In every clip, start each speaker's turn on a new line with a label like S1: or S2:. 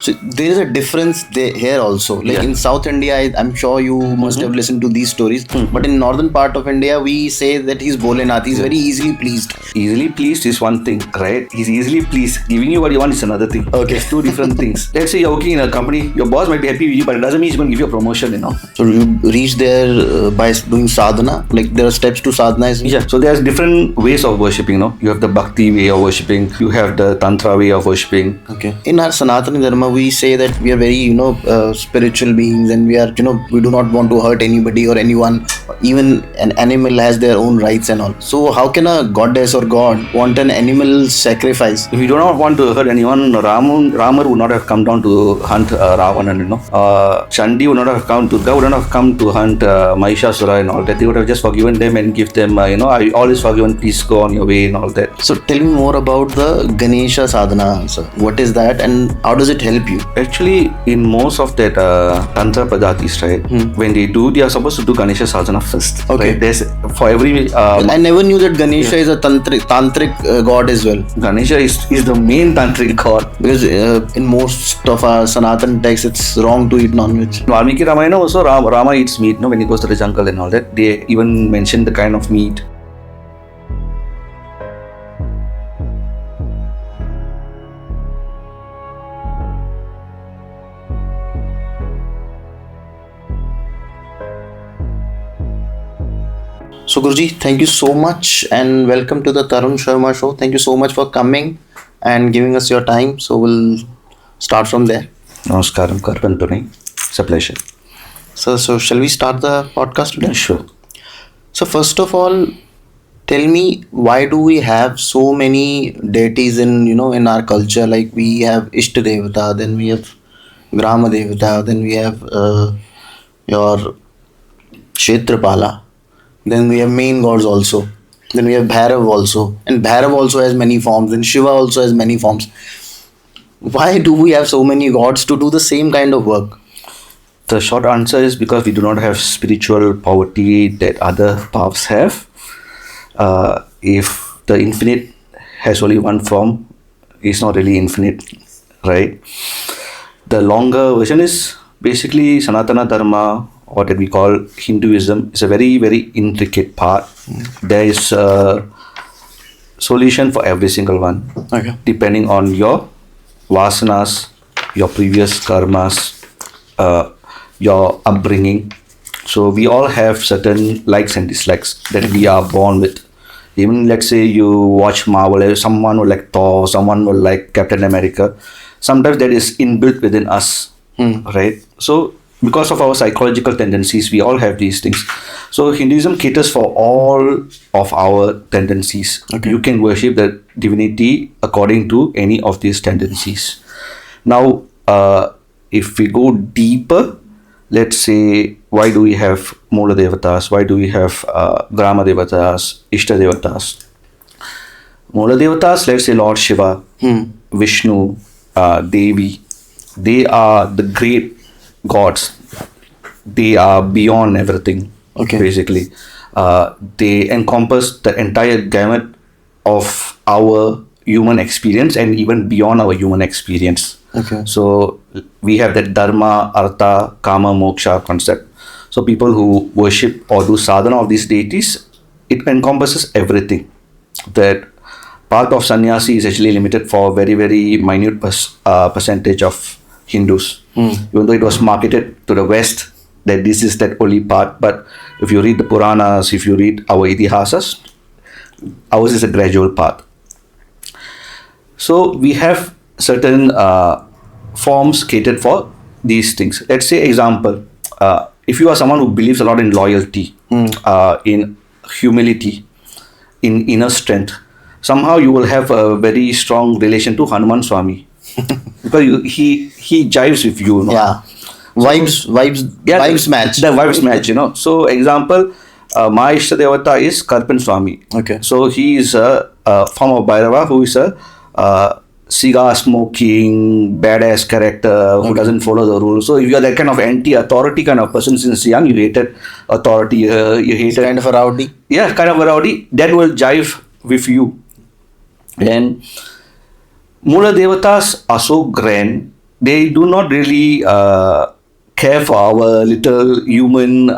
S1: So there is a difference there here also. Like
S2: Yeah.
S1: in South India, I'm sure you must have listened to these stories. But in northern part of India, we say that he's Bholenath. He's very easily pleased.
S2: Easily pleased is one thing, right? He's easily pleased. Giving you what you want is another thing.
S1: Okay.
S2: It's two different things. Let's say you're working in a company, your boss might be happy with you, but it doesn't mean he's going to give you a promotion.
S1: So you reach there by doing sadhana. Like there are steps to sadhana.
S2: Yeah, so there's different ways of worshipping. You have the bhakti way of worshipping, you have the tantra way of worshipping.
S1: Okay. In our Sanatana Dharma, we say that we are very, spiritual beings, and we are, we do not want to hurt anybody or anyone. Even an animal has their own rights and all. So how can a goddess or god want an animal sacrifice?
S2: If you do not want to hurt anyone, Ramar would not have come down to hunt Ravanan. Chandi would not have come, Durga would not have come to hunt Mahishasura and all that. They would have just forgiven them and give them, all is forgiven, please go on your way and all that.
S1: So tell me more about the Ganesha Sadhana, sir. What is that and how does it help you?
S2: Actually, in most of that Tantra Padatis, right, when they are supposed to do Ganesha Sadhana first.
S1: Okay.
S2: Right? There's, for every...
S1: I never knew that Ganesha is a tantric god as well.
S2: Ganesha is the main tantric god.
S1: Because in most of our Sanatan texts, it's wrong to eat non-veg.
S2: In Valmiki Ramayana also, Rama eats meat, when he goes to the jungle and all that. They even mention the kind of meat.
S1: So Guruji, thank you so much and welcome to the Tarun Sharma Show. Thank you so much for coming and giving us your time. So we'll start from there.
S2: Namaskaram, Karpantuni. It's a pleasure.
S1: So shall we start the podcast today?
S2: Sure.
S1: So first of all, tell me, why do we have so many deities in our culture? Like we have Ishta Devata, then we have Gram Devta, then we have your Kshetrapala. Then we have main gods also. Then we have Bhairav also. And Bhairav also has many forms. And Shiva also has many forms. Why do we have so many gods to do the same kind of work?
S2: The short answer is because we do not have spiritual poverty that other paths have. If the infinite has only one form, it's not really infinite, right? The longer version is basically Sanatana Dharma, or that we call Hinduism, is a very, very intricate part. There is a solution for every single one,
S1: Okay.
S2: depending on your vasanas, your previous karmas, your upbringing. So we all have certain likes and dislikes that we are born with. Even let's say you watch Marvel, someone will like Thor, someone will like Captain America. Sometimes that is inbuilt within us, right? So because of our psychological tendencies, we all have these things. So Hinduism caters for all of our tendencies.
S1: Okay.
S2: You can worship the divinity according to any of these tendencies. Now, if we go deeper, let's say, why do we have Mula Devatas? Why do we have Grama Devatas, Ishta Devatas? Mula Devatas, let's say Lord Shiva, Vishnu, Devi, they are the great gods. They are beyond everything, basically. They encompass the entire gamut of our human experience and even beyond our human experience.
S1: Okay.
S2: So we have that dharma, artha, kama, moksha concept. So people who worship or do sadhana of these deities, it encompasses everything. That part of sannyasi is actually limited for a very, very minute percentage of Hindus. Even though it was marketed to the West that this is that only part, but if you read the Puranas, if you read our Itihasas, ours is a gradual path. So we have certain forms catered for these things. Let's say example, if you are someone who believes a lot in loyalty, in humility, in inner strength, somehow you will have a very strong relation to Hanuman Swami. Because he jives with you,
S1: Yeah. Vibes match.
S2: The vibes match. So example, my Ishta Devata is Karpan Swami.
S1: Okay.
S2: So he is a form of Bhairava who is a cigar smoking, badass character who doesn't follow the rules. So if you are that kind of anti-authority kind of person since young, you hated authority, you hated...
S1: Kind of a rowdy.
S2: Yeah, kind of a rowdy. That will jive with you. Then Mula Devatas are so grand they do not really care for our little human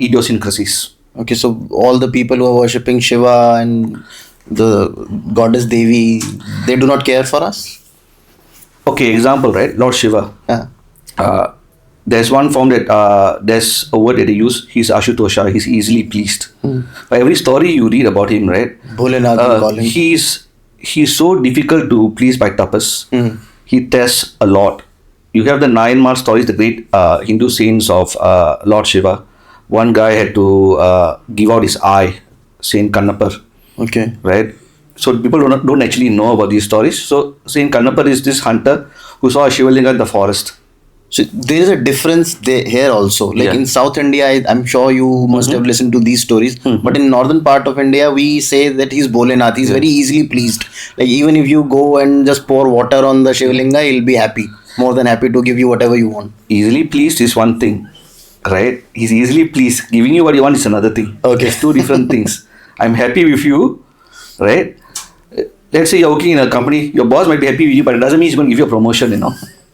S2: idiosyncrasies.
S1: Okay, so all the people who are worshipping Shiva and the goddess Devi, they do not care for us?
S2: Okay, example, right? Lord Shiva.
S1: Yeah.
S2: Uh, there's one form that there's a word that they use. He's Ashutosha. He's easily pleased. By every story you read about him, right?
S1: Bholenath, we call him.
S2: He's so difficult to please by tapas. He tests a lot. You have the 9 month stories, the great Hindu saints of Lord Shiva. One guy had to give out his eye, Saint Kannapar.
S1: Okay.
S2: Right? So people don't actually know about these stories. So Saint Kannapar is this hunter who saw a Shivalinga in the forest.
S1: So there is a difference there here also. Like
S2: Yeah.
S1: in South India, I'm sure you must have listened to these stories. But in northern part of India, we say that he's Bholenath. He's very easily pleased. Like even if you go and just pour water on the Shivalinga, he'll be happy. More than happy to give you whatever you want.
S2: Easily pleased is one thing, right? He's easily pleased. Giving you what you want is another thing.
S1: Okay.
S2: It's two different things. I'm happy with you, right? Let's say you're working in a company, your boss might be happy with you, but it doesn't mean he's going to give you a promotion.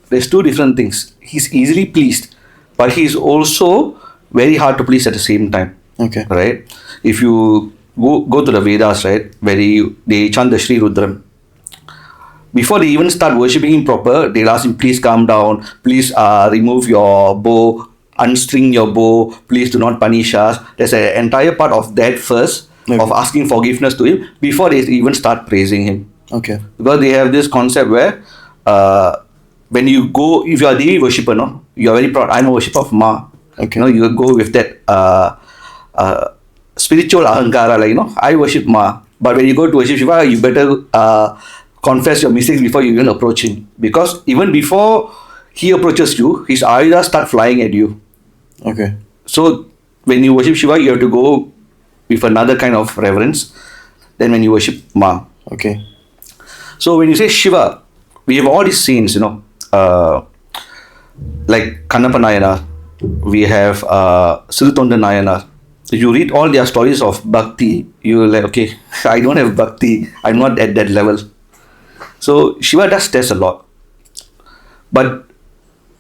S2: There's two different things. He's easily pleased, but he's also very hard to please at the same time.
S1: Okay.
S2: Right? If you go to the Vedas, right, where they chant the Sri Rudram, before they even start worshipping him proper, they'll ask him, please calm down, please remove your bow, unstring your bow, please do not punish us. There's an entire part of that first, of asking forgiveness to him, before they even start praising him.
S1: Okay.
S2: Because they have this concept where when you go, if you are a Devi worshipper, no, you are very proud, I'm a worshipper of Ma.
S1: Okay.
S2: You go with that spiritual ahankara, like, I worship Ma. But when you go to worship Shiva, you better confess your mistakes before you even approach him. Because even before he approaches you, his ayudas start flying at you.
S1: Okay.
S2: So when you worship Shiva, you have to go with another kind of reverence than when you worship Ma.
S1: Okay.
S2: So when you say Shiva, we have all these saints, like Kannappa Nayanar, we have Sirutonda Nayanar. If you read all their stories of bhakti, you're like, okay, I don't have bhakti, I'm not at that level. So Shiva does test a lot. But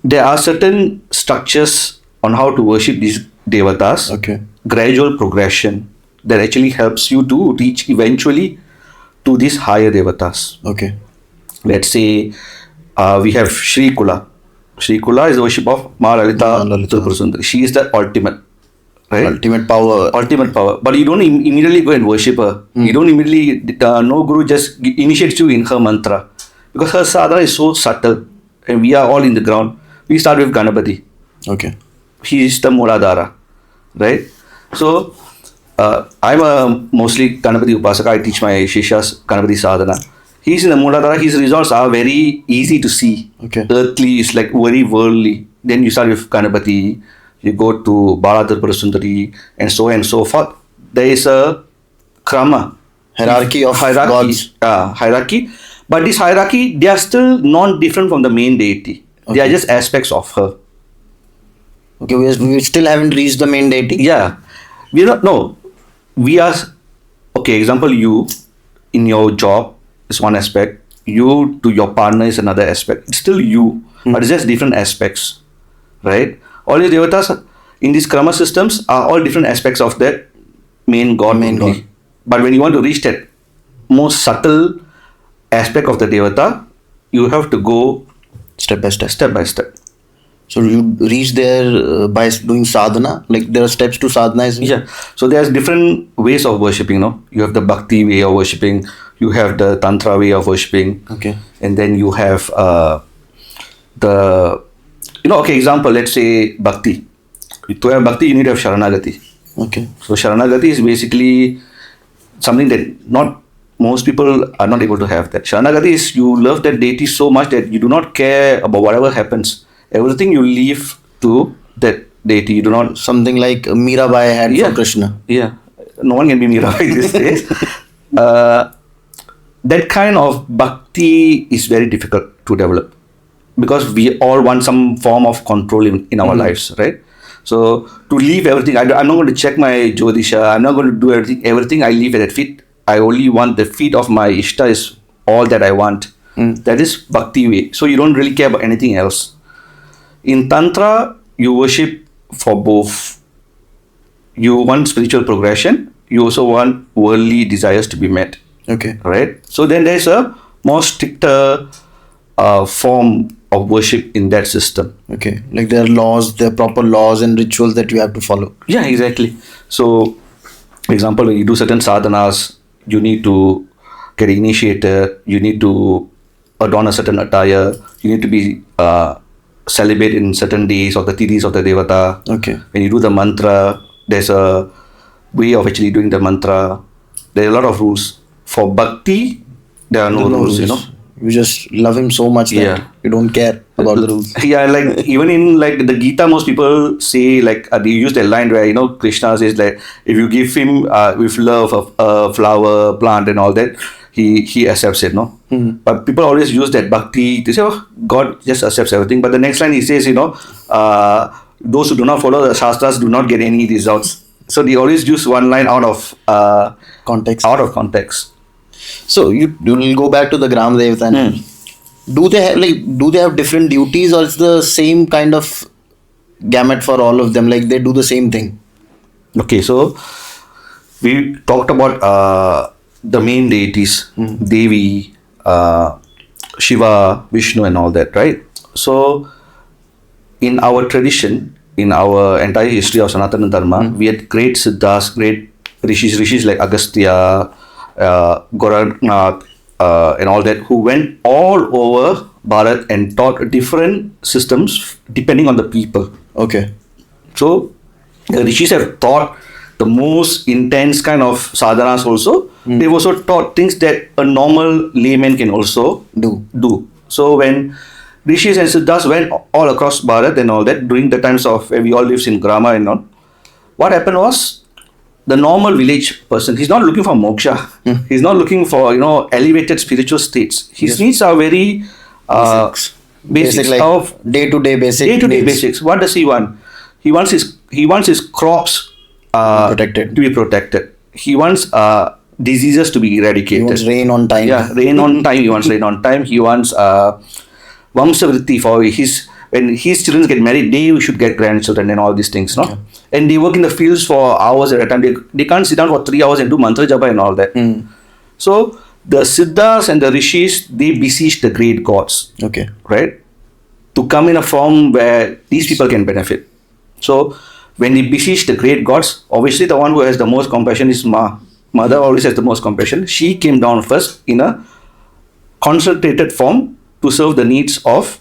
S2: there are certain structures on how to worship these devatas,
S1: Okay.
S2: gradual progression that actually helps you to reach eventually to these higher devatas.
S1: Okay.
S2: Let's say we have Sri Kula. Sri Kula is the worship of Ma Lalita
S1: Lalita.
S2: Tripura Sundari. She is the ultimate, right?
S1: Ultimate power.
S2: Ultimate power. But you don't immediately go and worship her. You don't immediately, no guru just initiates you in her mantra. Because her sadhana is so subtle. And we are all in the ground. We start with Ganapati.
S1: Okay.
S2: He is the Muladhara, right? So, I'm a mostly Ganapati Upasaka. I teach my Shishas Ganapati Sadhana. He's in the Muladhara. His results are very easy to see.
S1: Okay.
S2: Earthly, it's like very worldly. Then you start with Ganapati. You go to Bala Tripura Sundari and so on and so forth. There is a krama.
S1: Hierarchy of gods.
S2: Hierarchy. But this hierarchy, they are still non-different from the main deity. They are just aspects of her.
S1: Okay, we still haven't reached the main deity.
S2: Yeah. We don't know. We are, okay, example, you in your job is one aspect. You to your partner is another aspect. It's still you, but it's just different aspects. Right? All these devatas in these krama systems are all different aspects of that main god.
S1: Main
S2: only.
S1: god.
S2: But when you want to reach that most subtle aspect of the devata, you have to go
S1: Step by step.
S2: step by step.
S1: So you reach there by doing sadhana. Like there are steps to sadhana as well.
S2: Yeah. So there's different ways of worshipping, You have the bhakti way of worshipping, you have the tantra way of worshipping,
S1: Okay.
S2: and then you have okay, example, let's say bhakti. To have bhakti, you need to have sharanagati.
S1: Okay.
S2: So sharanagati is basically something that not most people are not able to have. That sharanagati is you love that deity so much that you do not care about whatever happens. Everything you leave to that deity. You do not.
S1: Something like Mirabai had for Krishna.
S2: Yeah. No one can be Mirabai these days. That kind of bhakti is very difficult to develop because we all want some form of control in our lives, right? So to leave everything, I'm not going to check my Jyotisha, I'm not going to do everything I leave at that feet. I only want the feet of my Ishta is all that I want. That is bhakti way. So you don't really care about anything else. In Tantra, you worship for both. You want spiritual progression. You also want worldly desires to be met.
S1: Okay.
S2: Right? So then there's a more stricter form of worship in that system.
S1: Okay. Like there are laws, there are proper laws and rituals that you have to follow.
S2: Yeah, exactly. So, for example, when you do certain sadhanas, you need to get initiated, you need to adorn a certain attire, you need to be celibate in certain days of the tidis of the devata.
S1: Okay.
S2: When you do the mantra, there's a way of actually doing the mantra. There are a lot of rules. For bhakti, there are no rules, you know.
S1: You just love him so much that
S2: Yeah.
S1: you don't care about the rules.
S2: Yeah, like even in like the Gita, most people say like they use that line where Krishna says like if you give him with love a flower, plant, and all that, he accepts it, no. But people always use that bhakti. They say, oh, God just accepts everything. But the next line he says, those who do not follow the shastras do not get any results. So they always use one line out of
S1: Context.
S2: Out of context.
S1: So you will go back to the Gram Devta and do they have different duties, or it's the same kind of gamut for all of them? Like they do the same thing.
S2: Okay, so we talked about the main deities, Devi, Shiva, Vishnu, and all that, right? So, in our tradition, in our entire history of Sanatana Dharma, we had great siddhas, great rishis like Agastya, Goraknath, and all that, who went all over Bharat and taught different systems depending on the people.
S1: Okay.
S2: So, the rishis have taught the most intense kind of sadhanas also. They've also taught things that a normal layman can also do. So when rishis and siddhas went all across Bharat and all that during the times of where we all lives in Grama and all, what happened was the normal village person, he's not looking for moksha. He's not looking for elevated spiritual states. His needs are very basics
S1: like
S2: of
S1: day-to-day basic
S2: day-to-day
S1: needs.
S2: basics. What does he want? He wants his crops
S1: Protected.
S2: to be protected. He wants diseases to be eradicated.
S1: He wants rain on time.
S2: Yeah, rain on time. He wants rain on time. He wants vamsavritti for when his children get married, they should get grandchildren and all these things, no? Okay. And they work in the fields for hours at a time. They can't sit down for 3 hours and do mantra japa and all that. So the siddhas and the rishis, they beseech the great gods.
S1: Okay.
S2: Right? To come in a form where these people can benefit. So when they beseech the great gods, obviously the one who has the most compassion is Ma. Mother always has the most compassion. She came down first in a concentrated form to serve the needs of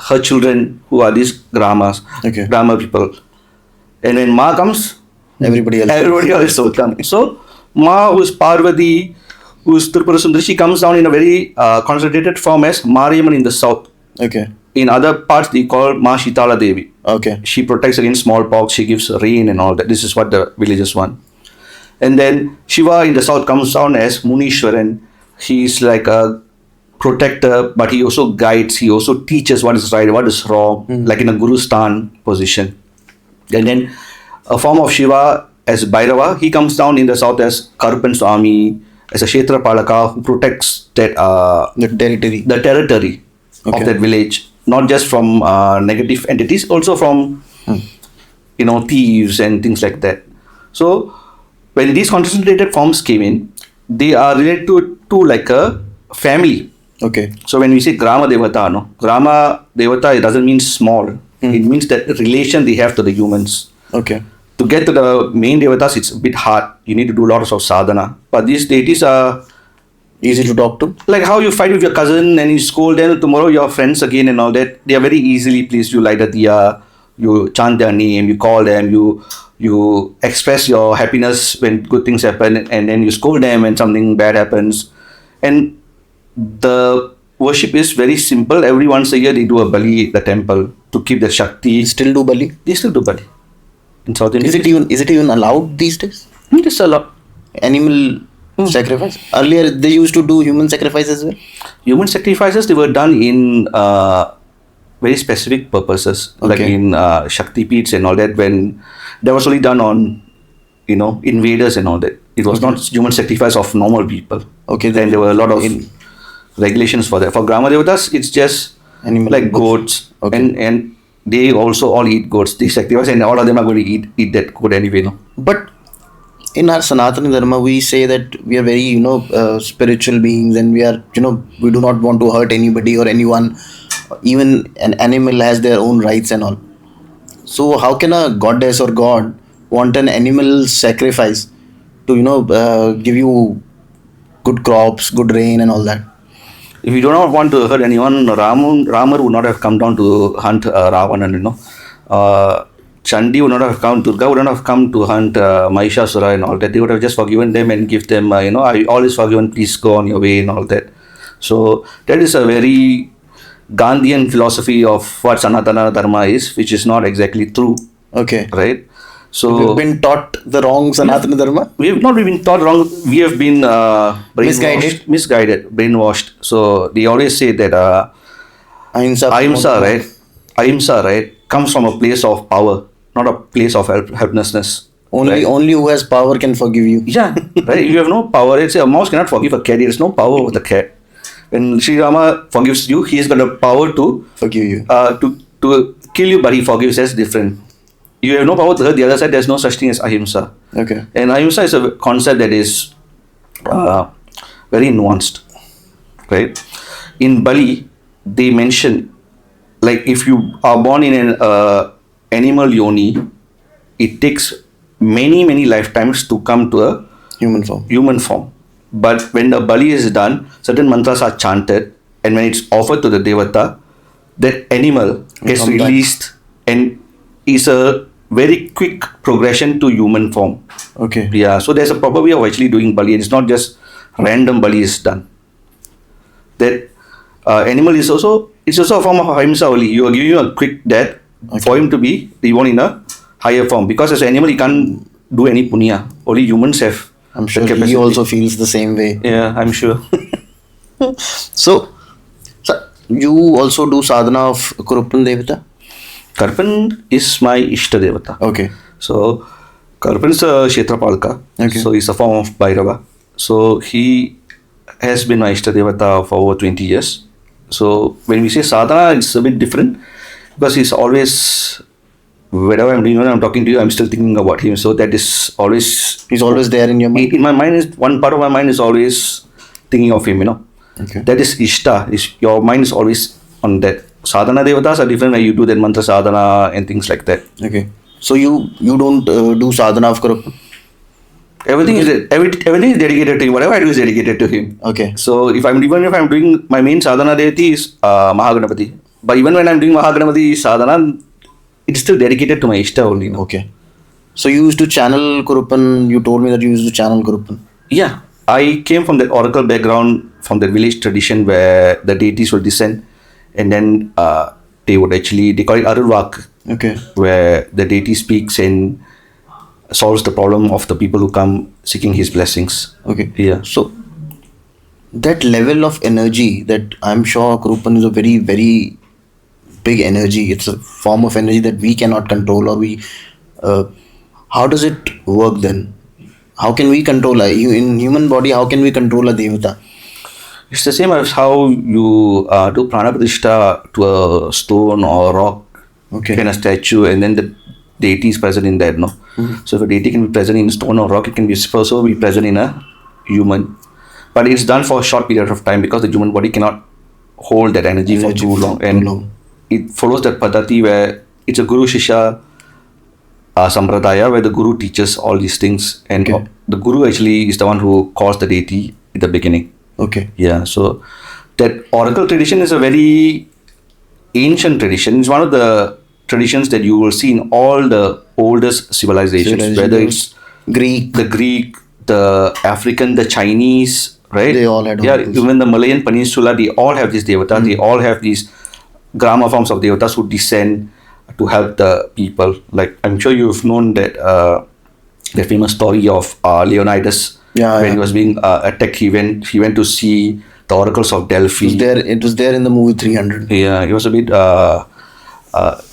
S2: her children, who are these gramas, grama people. And when Ma comes, everybody else will come. So Ma, who is Parvati, who is Tripura Sundari, she comes down in a very concentrated form as Mariamman in the south.
S1: Okay.
S2: In other parts, they call Ma Shitala Devi.
S1: Okay.
S2: She protects against smallpox, she gives rain and all that. This is what the villagers want. And then Shiva in the south comes down as Munishwaran. He's like a protector, but he also guides, he also teaches what is right, what is wrong, like in a Guru Stan position. And then a form of Shiva as Bhairava, he comes down in the south as Karupan Swami, as a Kshetra Palaka who protects that the territory of that village, not just from negative entities, also from thieves and things like that. So when these concentrated forms came in, they are related to like a family.
S1: Okay.
S2: So when we say Grama Devata, Grama Devata, it doesn't mean small. It means that relation they have to the humans.
S1: Okay.
S2: To get to the main Devatas, it's a bit hard. You need to do lots of sadhana. But these deities are
S1: easy to talk to.
S2: Like how you fight with your cousin and you scold them, tomorrow you're friends again and all that. They are very easily pleased. You light a diya, you chant their name, you call them, you express your happiness when good things happen, and then you scold them when something bad happens. And the worship is very simple. Every once a year they do a bali at the temple to keep the Shakti.
S1: They still do bali?
S2: They still do bali. In South India.
S1: Is it even allowed these days?
S2: It is allowed.
S1: Animal sacrifice? Earlier they used to do human sacrifice as well?
S2: Human sacrifices, they were done in very specific purposes. Like in Shakti Peets and all that, when that was only done on invaders and all that. It was not human sacrifice of normal people.
S1: Okay.
S2: Then there were a lot of regulations for that. For Gram Devtas, it's just
S1: Animal
S2: like
S1: books.
S2: goats,
S1: Okay.
S2: and they also all eat goats. These activists, and all of them are going to eat that goat anyway. No,
S1: But in our Sanatana Dharma, we say that we are very, spiritual beings, and we are, we do not want to hurt anybody or anyone. Even an animal has their own rights and all. So how can a goddess or god want an animal sacrifice to, give you good crops, good rain, and all that?
S2: if you do not want to hurt anyone, Ramar would not have come down to hunt Ravana. Chandi would not have come. Durga would not have come to hunt Mahishasura and all that. They would have just forgiven them and give them, all is forgiven. Please go on your way and all that. So that is a very Gandhian philosophy of what Sanatana Dharma is, which is not exactly true,
S1: Okay.
S2: right? So
S1: We've been taught the wrong Sanatana Dharma.
S2: we have not been taught wrong. We have been misguided, brainwashed. So they always say that ahimsa, right? Ahimsa, right, comes from a place of power, not a place of helplessness.
S1: Only
S2: right?
S1: only who has power can forgive you.
S2: Yeah, right. You have no power. Let's say a mouse cannot forgive a cat. There is no power over the cat. When Sri Rama forgives you, he has got the power to
S1: Forgive you.
S2: to kill you, but he forgives. That's different. You have no power to hurt the other side. There's no such thing as ahimsa.
S1: Okay.
S2: And ahimsa is a concept that is very nuanced, right? In Bali, they mention, like, if you are born in an animal yoni, it takes many lifetimes to come to a
S1: Human form.
S2: human form. But when the bali is done, certain mantras are chanted, and when it's offered to the devata, that animal gets
S1: come back.
S2: released and is a very quick progression to human form.
S1: Okay.
S2: Yeah, so there's a proper way of actually doing bali, and it's not just random bali is done. That animal is also, it's also a form of ahimsa only. You are giving him a quick death for him to be reborn in a higher form, because as an animal he can't do any punya. Only humans have.
S1: I'm
S2: the
S1: sure he
S2: capacity.
S1: also feels the same way.
S2: Yeah, I'm sure.
S1: So, you also do sadhana of Kuruppan Devata?
S2: Karpan is my Ishta Devata.
S1: Okay.
S2: So, Karpan is a Kshetrapalka.
S1: Okay.
S2: So, he's a form of Bhairava. So, he has been my Ishta Devata for over 20 years. So, when we say sadhana, it's a bit different, because he's always, whatever I'm doing, when I'm talking to you, I'm still thinking about him. So, that is always,
S1: He's always there in your mind.
S2: in my mind, is one part of my mind is always thinking of him,
S1: Okay.
S2: That is Ishta. Your mind is always on that. Sadhana Devatas are different, when you do that mantra sadhana and things like that.
S1: Okay. So you don't do sadhana of Kuruppan?
S2: Everything is dedicated to him. Whatever I do is dedicated to him.
S1: Okay.
S2: So even if I'm doing my main sadhana deity is Mahaganapati, but even when I'm doing Mahaganapati sadhana, it's still dedicated to my Ishta only.
S1: Okay. So you used to channel Kuruppan. You told me that you used to channel Kuruppan.
S2: Yeah, I came from that oracle background, from the village tradition where the deities will descend, and then they call it Arulvak,
S1: Okay.
S2: where the deity speaks and solves the problem of the people who come seeking his blessings.
S1: Okay.
S2: Yeah.
S1: So that level of energy, that I'm sure Kuruppan is a very, very big energy. It's a form of energy that we cannot control, or we. How does it work then? How can we control in human body? How can we control a devata?
S2: It's the same as how you do prana pratishtha to a stone or a rock,
S1: Okay.
S2: in a statue, and then the deity is present in that. So if a deity can be present in stone or rock, it can be also be present in a human. But it's done for a short period of time, because the human body cannot hold that energy for too long, and it follows that padati where it's a guru shishya sampradaya, where the guru teaches all these things, and
S1: Okay.
S2: the guru actually is the one who calls the deity at the beginning.
S1: Okay.
S2: Yeah, so that oracle tradition is a very ancient tradition. It's one of the traditions that you will see in all the oldest civilizations, whether it's
S1: Greek.
S2: the Greek, the African, the Chinese, right?
S1: They all had
S2: Yeah,
S1: oracles.
S2: even the Malayan Peninsula, they all have these devatas. They all have these grama forms of devatas who descend to help the people. Like, I'm sure you've known that the famous story of Leonidas.
S1: Yeah,
S2: When
S1: yeah.
S2: he was being attacked, he went to see the oracles of Delphi.
S1: It was there in the movie 300.
S2: Yeah, it was a bit.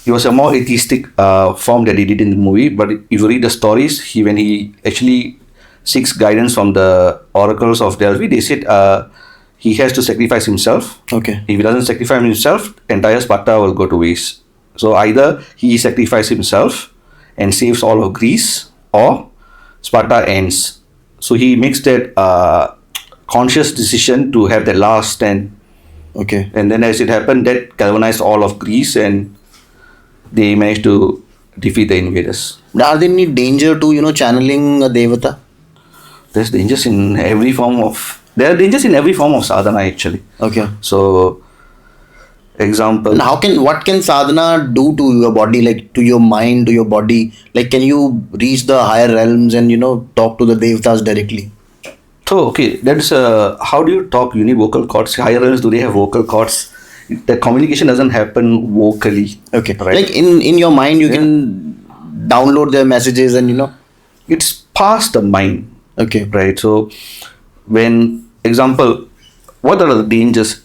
S2: It was a more atheistic form that he did in the movie. But if you read the stories, when he actually seeks guidance from the oracles of Delphi, they said he has to sacrifice himself.
S1: Okay.
S2: If he doesn't sacrifice himself, entire Sparta will go to waste. So either he sacrifices himself and saves all of Greece, or Sparta ends. So he makes that conscious decision to have that last stand.
S1: Okay.
S2: And then as it happened, that galvanized all of Greece, and they managed to defeat the invaders.
S1: Are there any danger to channeling a devata?
S2: There's dangers in every form of. There are dangers in every form of sadhana actually.
S1: Okay.
S2: So, example.
S1: And what can sadhana do to your body, like to your mind, to your body? Like, can you reach the higher realms and talk to the devatas directly?
S2: So okay, that's how do you talk? You need vocal cords. Higher realms, do they have vocal cords? The communication doesn't happen vocally.
S1: Okay.
S2: Right.
S1: Like in your mind, you can download their messages and.
S2: It's past the mind.
S1: Okay.
S2: Right. So when example, what are the dangers?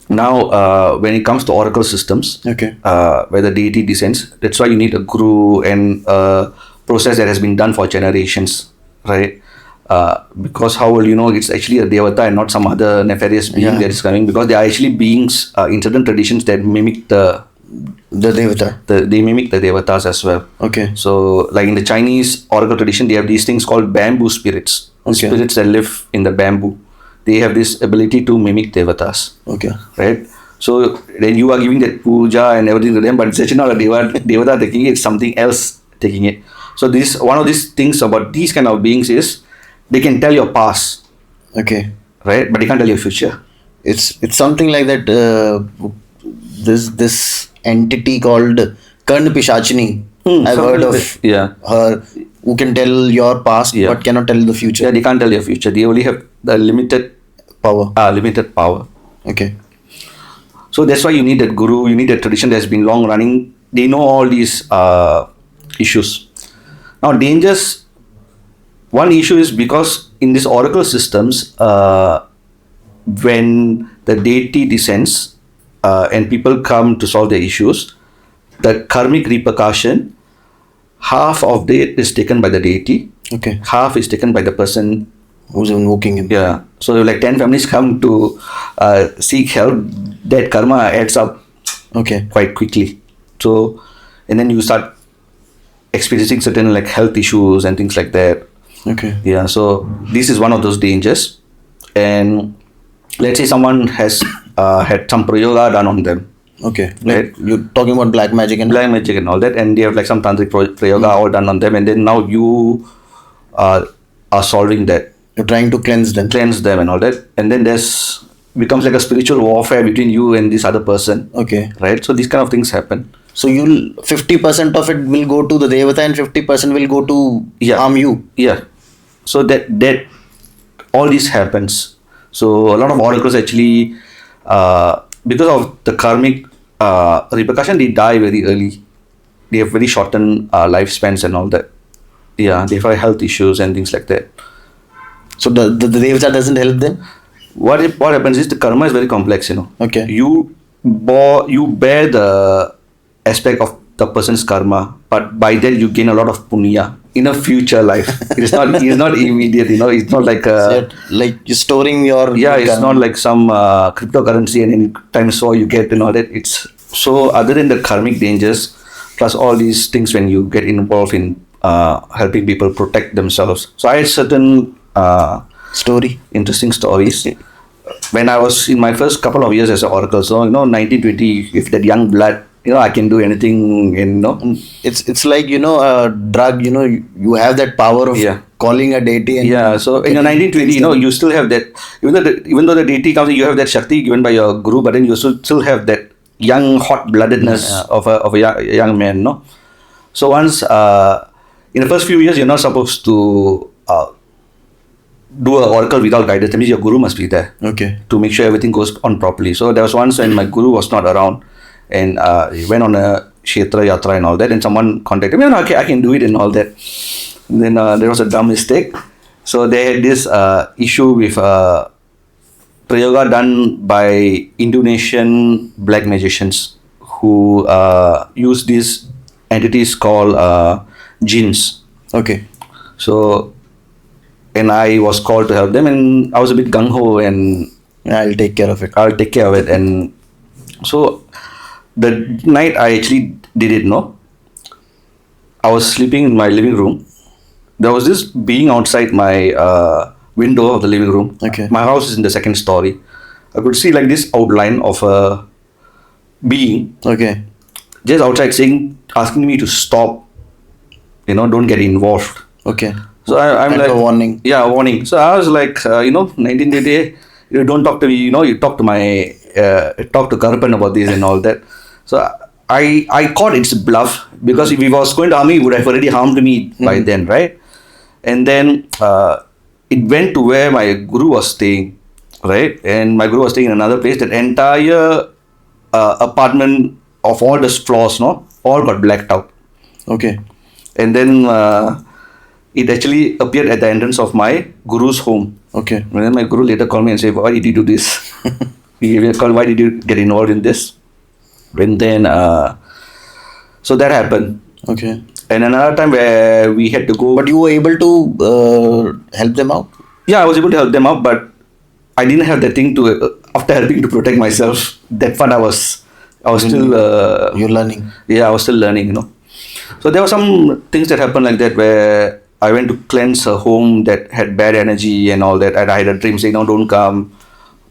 S2: Now, when it comes to oracle systems,
S1: Okay.
S2: Where the deity descends, that's why you need a guru and a process that has been done for generations, right? Because how will you know it's actually a devata and not some other nefarious being
S1: Yeah.
S2: that is coming? Because they are actually beings in certain traditions that mimic
S1: The devata.
S2: they mimic the devatas as well.
S1: Okay.
S2: So, like in the Chinese oracle tradition, they have these things called bamboo spirits.
S1: Okay.
S2: Spirits that live in the bamboo. They have this ability to mimic devatas,
S1: Okay.
S2: right? So then you are giving that puja and everything to them, but it's actually not a devata taking it; it's something else taking it. So this one of these things about these kind of beings is they can tell your past,
S1: Okay.
S2: right? But they can't tell your future.
S1: It's something like that. This entity called Karn Pishachini. I've
S2: Something
S1: heard
S2: like
S1: of
S2: that. Yeah.
S1: her, who can tell your past
S2: Yeah.
S1: but cannot tell the
S2: Yeah,
S1: future.
S2: they can't tell your future. They only have the limited power.
S1: Okay.
S2: So that's why you need that guru, you need that tradition that's been long running. They know all these issues. Now, dangers, one issue is because in these oracle systems, when the deity descends and people come to solve their issues, the karmic repercussion, half of it is taken by the deity,
S1: Okay.
S2: half is taken by the person.
S1: Who's invoking him?
S2: Yeah. So, like 10 families come to seek help, that karma adds up
S1: Okay.
S2: quite quickly. So, and then you start experiencing certain like health issues and things like that.
S1: Okay.
S2: Yeah. So, this is one of those dangers. And let's say someone has had some prayoga done on them,
S1: Okay.
S2: right?
S1: Like you're talking about black magic and
S2: Black magic and all that, and they have like some tantric prayoga all done on them, and then now you are solving that,
S1: you're trying to cleanse them.
S2: cleanse them and all that, and then there's becomes like a spiritual warfare between you and this other person,
S1: Okay.
S2: right? So these kind of things happen.
S1: So you'll 50% of it will go to the devata and 50% will go to
S2: Yeah.
S1: harm you.
S2: Yeah. So that all this happens. So a lot of oracles actually, because of the karmic repercussion, they die very early. They have very shortened lifespans and all that. Yeah, they have health issues and things like that.
S1: So the devata doesn't help them.
S2: What happens is the karma is very complex.
S1: Okay.
S2: You bear the aspect of the person's karma, but by that you gain a lot of punya in a future life. It's not immediate. It's not like
S1: So like you're storing your
S2: yeah, it's
S1: karma.
S2: not like some cryptocurrency and any time so you get and all that. It's so other than the karmic dangers, plus all these things when you get involved in helping people protect themselves. So I had certain
S1: story.
S2: interesting stories. When I was in my first couple of years as an oracle, so 1920, if that young blood, I can do anything,
S1: It's like a drug. You have that power of
S2: Yeah.
S1: calling a deity. And
S2: Yeah, so in your 1920, you still have that, even though the deity comes, you have that Shakti given by your guru, but then you still have that young hot bloodedness of a young man, no? So once, in the first few years, you're not supposed to do an oracle without guidance. That means your guru must be there
S1: Okay.
S2: to make sure everything goes on properly. So there was once when my guru was not around, and he went on a Kshetra Yatra and all that, and someone contacted me, okay, I can do it and all that. And then there was a dumb mistake. So they had this issue with prayoga done by Indonesian black magicians who use these entities called jinns.
S1: Okay.
S2: So, and I was called to help them, and I was a bit gung ho, and
S1: I'll take care of it.
S2: I'll take care of it. And so the night I actually did it, no, I was sleeping in my living room. There was this being outside my window of the living room.
S1: Okay.
S2: My house is in the second story. I could see like this outline of a being
S1: Okay.
S2: just outside saying, asking me to stop, don't get involved.
S1: Okay.
S2: So I'm
S1: Kind
S2: like,
S1: of a warning.
S2: yeah, warning. So I was like, 1988, you don't talk to me, you talk to talk to Karpan about this and all that. So I caught its bluff, because if he was going to harm me, he would have already harmed me by then, right? And then it went to where my guru was staying, right? And my guru was staying in another place. That entire apartment of all the floors, no, all got blacked out.
S1: Okay.
S2: And then it actually appeared at the entrance of my guru's home.
S1: Okay.
S2: And then my guru later called me and said, "Why did you do this? He gave me a call, why did you get involved in this?" And then, so that happened.
S1: Okay.
S2: And another time where we had to go.
S1: But you were able to help them out?
S2: Yeah, I was able to help them out, but I didn't have that thing to, after helping to protect myself, that part I was still.
S1: You're learning.
S2: Yeah, I was still learning, So there were some things that happened like that, where I went to cleanse a home that had bad energy and all that. And I had a dream saying, "No, don't come."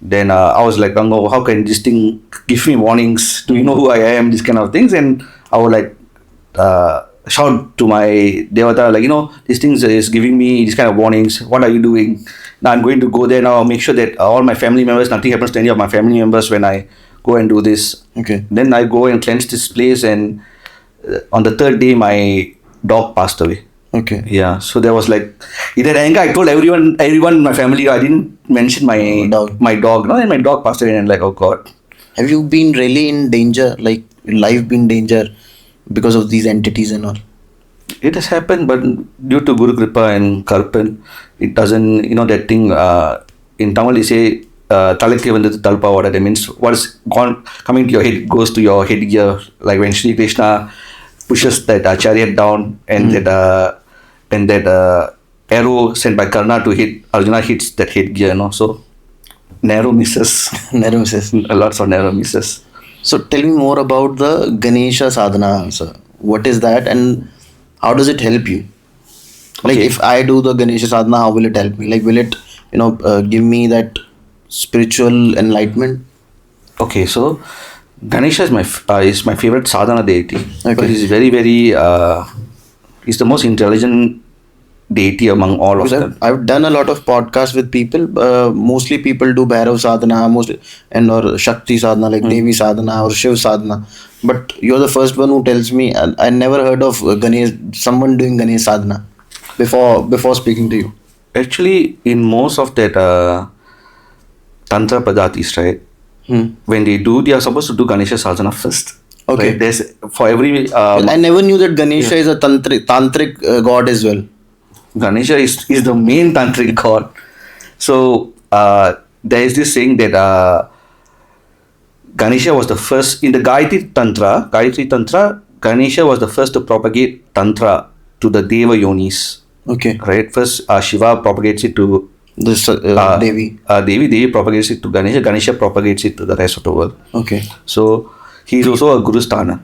S2: Then I was like, "Oh, how can this thing give me warnings? Do you know who I am?" These kind of things. And I would like shout to my Devata, like, "These things is giving me these kind of warnings. What are you doing?" Now I'm going to go there now, make sure that all my family members, nothing happens to any of my family members when I go and do this.
S1: Okay.
S2: Then I go and cleanse this place, and on the third day, my dog passed away.
S1: Okay.
S2: Yeah, so there was like, in that anger, I told everyone in my family. I didn't mention my
S1: Dog.
S2: no, and my dog passed away, and like, oh God.
S1: Have you been really in danger, like life been danger because of these entities and all?
S2: It has happened, but due to Guru Kripa and Karpan, it doesn't, that thing, in Tamil they say, Talakke vandhathu talpa vada, that means what is coming to your head goes to your headgear, like when Sri Krishna pushes that chariot down, and that arrow sent by Karna to hit Arjuna hits that headgear, so narrow misses.
S1: Narrow misses.
S2: Lots of narrow misses.
S1: So tell me more about the Ganesha Sadhana, sir. What is that and how does it help you? Like
S2: Okay.
S1: if I do the Ganesha Sadhana, how will it help me? Like will it, give me that spiritual enlightenment?
S2: Okay, so Ganesha is my favorite sadhana deity.
S1: Okay.
S2: Because he's very, very he's the most intelligent deity among all of
S1: Because
S2: them.
S1: I've done a lot of podcasts with people. Mostly people do Bhairav Sadhana, or Shakti Sadhana, like Devi Sadhana or Shiv Sadhana. But you're the first one who tells me. I never heard of someone doing Ganesh Sadhana before speaking to you.
S2: Actually, in most of that Tantra Padatis, right? When they are supposed to do Ganesha Sadhana first.
S1: Okay.
S2: Right? There's for every
S1: I never knew that Ganesha is a tantric god as well.
S2: Ganesha is the main tantric god. So there is this saying that Ganesha was the first in the Gayatri Tantra. Ganesha was the first to propagate Tantra to the Deva Yonis.
S1: Okay.
S2: Right. First, Shiva propagates it to
S1: This Devi.
S2: Devi propagates it to Ganesha. Ganesha propagates it to the rest of the world.
S1: Okay.
S2: So he is also a Guru Sthana.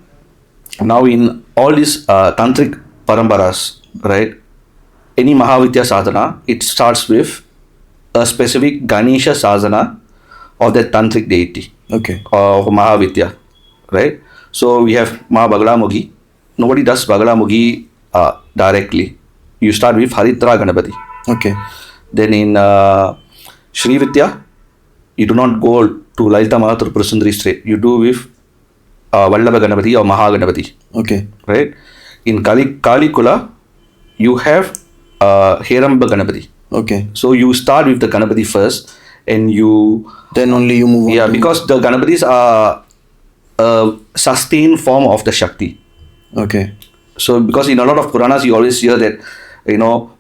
S2: Now in all these tantric parambaras, right? Any Mahavidya sadhana, it starts with a specific Ganesha sadhana of the tantric deity
S1: Okay.
S2: of Mahavidya, right? So we have Mahabagalamugi. Nobody does Bagalamukhi directly. You start with Haritra Ganapati.
S1: Okay.
S2: Then in Sri Vidya, you do not go to Lalita Mahathur Prasundari straight. You do with Vallabha Ganapati or Mahaganapati.
S1: Okay.
S2: Right? In Kalikula, you have Heramba Ganapati.
S1: Okay.
S2: So you start with the Ganapati first, and
S1: Then only you move on.
S2: yeah,
S1: to-
S2: because the Ganapatis are a sustained form of the Shakti.
S1: Okay.
S2: So because in a lot of Puranas you always hear that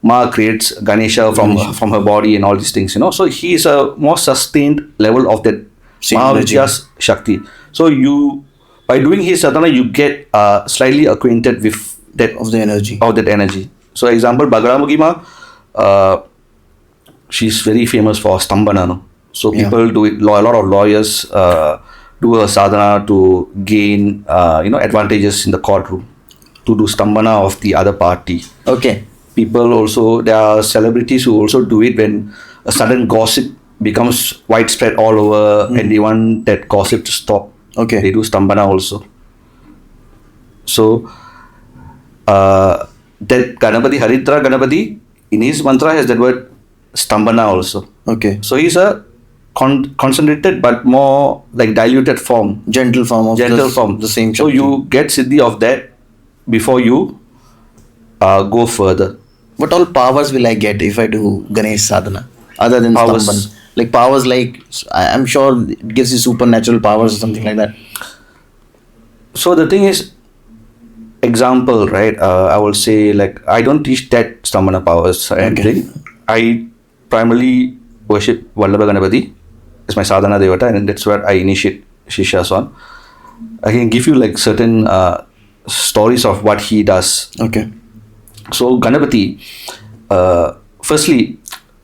S2: Ma creates Ganesha from her body and all these things. So he is a more sustained level of that
S1: Same
S2: Mahavidya's Shakti. So you by doing his sadhana you get slightly acquainted with that
S1: Of the energy.
S2: of that energy. So example Bagalamukhi Ma, she's very famous for Stambhana. No? So
S1: Yeah.
S2: people do it. A lot of lawyers do a sadhana to gain advantages in the courtroom, to do stambhana of the other party.
S1: Okay.
S2: People also, there are celebrities who also do it when a sudden gossip becomes widespread all over, and they want that gossip to stop.
S1: Okay.
S2: They do stambhana also. So that Ganapati, Haridra Ganapati, in his mantra has that word stambhana also.
S1: Okay.
S2: So he's a concentrated but more like diluted form,
S1: Gentle form of
S2: gentle form.
S1: the same
S2: So
S1: Shakti.
S2: you get siddhi of that before you go further.
S1: What all powers will I get if I do Ganesh Sadhana other than
S2: Powers.
S1: Stambhan? Like powers, like I'm sure it gives you supernatural powers or something like that.
S2: So the thing is, example, right? I will say, like, I don't teach that stambhana powers or anything. I primarily worship Vallabha Ganapati as my sadhana devata, and that's where I initiate Shishas on. I can give you like certain stories of what he does.
S1: Okay.
S2: So Ganapati, firstly,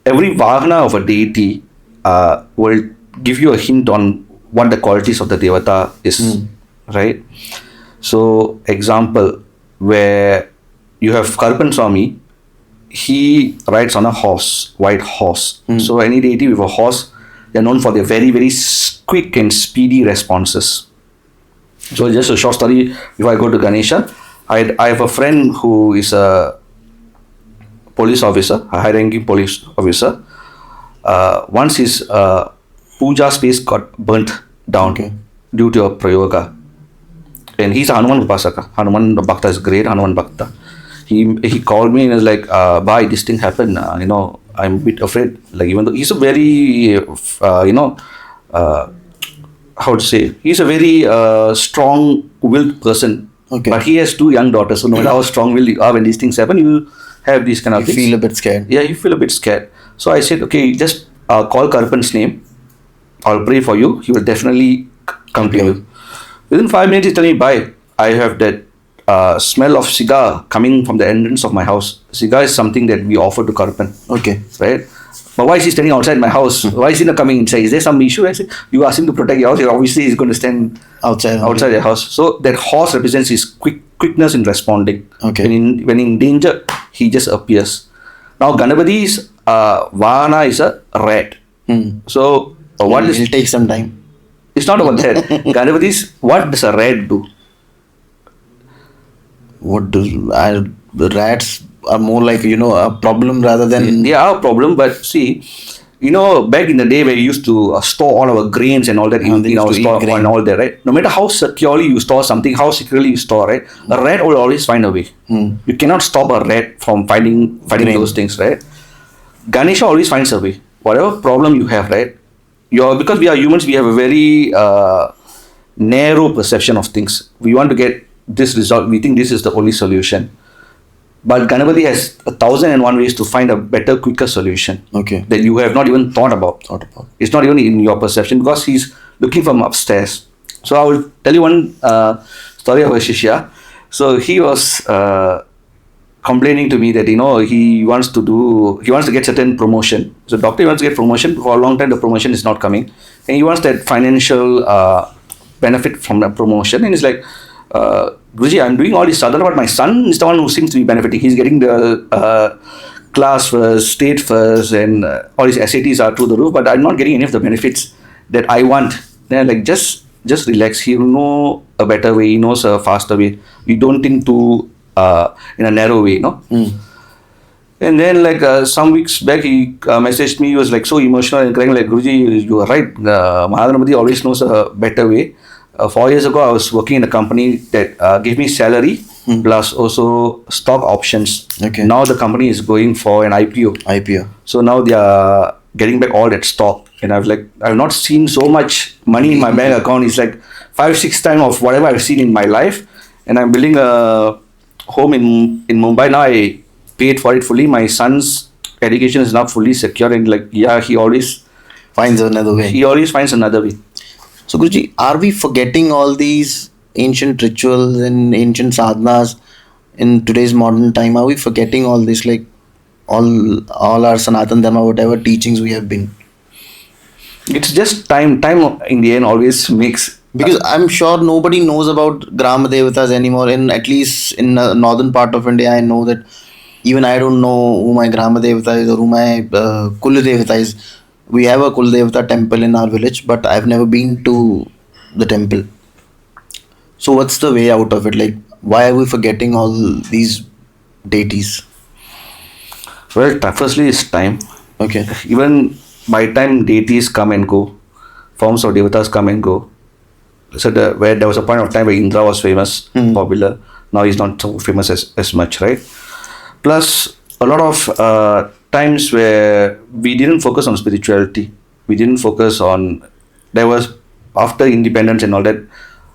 S2: every vahana of a deity will give you a hint on what the qualities of the devata is, right? So example, where you have Karpan Swami, he rides on a horse, white horse. So any deity with a horse, they are known for their very, very quick and speedy responses. So just a short story before I go to Ganesha. I have a friend who is a police officer, a high-ranking police officer. Once his puja space got burnt down due to a prayoga. And he's a Hanuman Upasaka. Hanuman Bhakta is great, Hanuman Bhakta. He called me and was like, bhai, this thing happened, I'm a bit afraid. Like, even though he's a very, how to say, he's a very strong-willed person.
S1: Okay.
S2: But he has two young daughters, so no matter how strong-willed you are, when these things happen, you have these kind of things.
S1: Feel a bit scared.
S2: Yeah, you feel a bit scared. So I said, okay, just call Karpan's name. I'll pray for you. He will definitely come to you. Within 5 minutes, he told me, bye. I have that smell of cigar coming from the entrance of my house. Cigar is something that we offer to Karpan.
S1: Okay.
S2: Right? But why is he standing outside my house? Why is he not coming inside? Is there some issue? I said, you ask him to protect your house. Obviously, he's going to stand outside your house. So that horse represents his quickness in responding.
S1: Okay.
S2: When in danger, he just appears. Now, Ganapati's vahana is a rat. So, what is...
S1: It'll take some time.
S2: It's not about that. Ganapati's, what does a rat do?
S1: What do rats are more like a problem rather than
S2: They are a problem, but see, back in the day where we used to store all our grains and all that in our store and all that, right? No matter how securely you store something, how securely you store, right? A rat will always find a way. You cannot stop a rat from finding those things, right? Ganesha always finds a way. Whatever problem you have, right? Because we are humans, we have a very narrow perception of things. We want to get this result. We think this is the only solution. But Ganapati has 1,001 ways to find a better, quicker solution.
S1: Okay.
S2: That you have not even thought about. It's not even in your perception because he's looking from upstairs. So I will tell you one story of a Shishya. So he was complaining to me that he wants to get certain promotion. So doctor wants to get promotion. For a long time the promotion is not coming, and he wants that financial benefit from the promotion. And he's like, Guruji, I'm doing all this sadhana, but my son is the one who seems to be benefiting. He's getting the class first, state first, and all his SATs are through the roof, but I'm not getting any of the benefits that I want. Then like, just relax. He'll know a better way. He knows a faster way. You don't think too in a narrow way, And then like some weeks back, he messaged me. He was like so emotional and crying like, Guruji, you are right. Mahaganapati always knows a better way. 4 years ago, I was working in a company that gave me salary plus also stock options.
S1: Okay.
S2: Now the company is going for an IPO. So now they are getting back all that stock. And I've not seen so much money in my bank account. It's like 5-6 times of whatever I've seen in my life. And I'm building a home in Mumbai. Now I paid for it fully. My son's education is not fully secure. And he always
S1: finds another way.
S2: He always finds another way.
S1: So Guruji, are we forgetting all these ancient rituals and ancient sadhanas in today's modern time? Are we forgetting all this, like all our Sanatan Dharma, whatever teachings we have been?
S2: It's just time. Time in the end always makes.
S1: Because I'm sure nobody knows about Gram Devtas anymore. In at least in the northern part of India, I know that even I don't know who my Gram Devta is or who my Kuldevata is. We have a Kuldevata temple in our village, but I've never been to the temple. So what's the way out of it? Like, why are we forgetting all these deities?
S2: Well, firstly, is time.
S1: Okay.
S2: Even by time deities come and go, forms of devatas come and go. So where there was a point of time where Indra was famous, popular. Now he's not so famous as much, right? Plus, a lot of times where we didn't focus on spirituality. We didn't focus on. There was after independence and all that.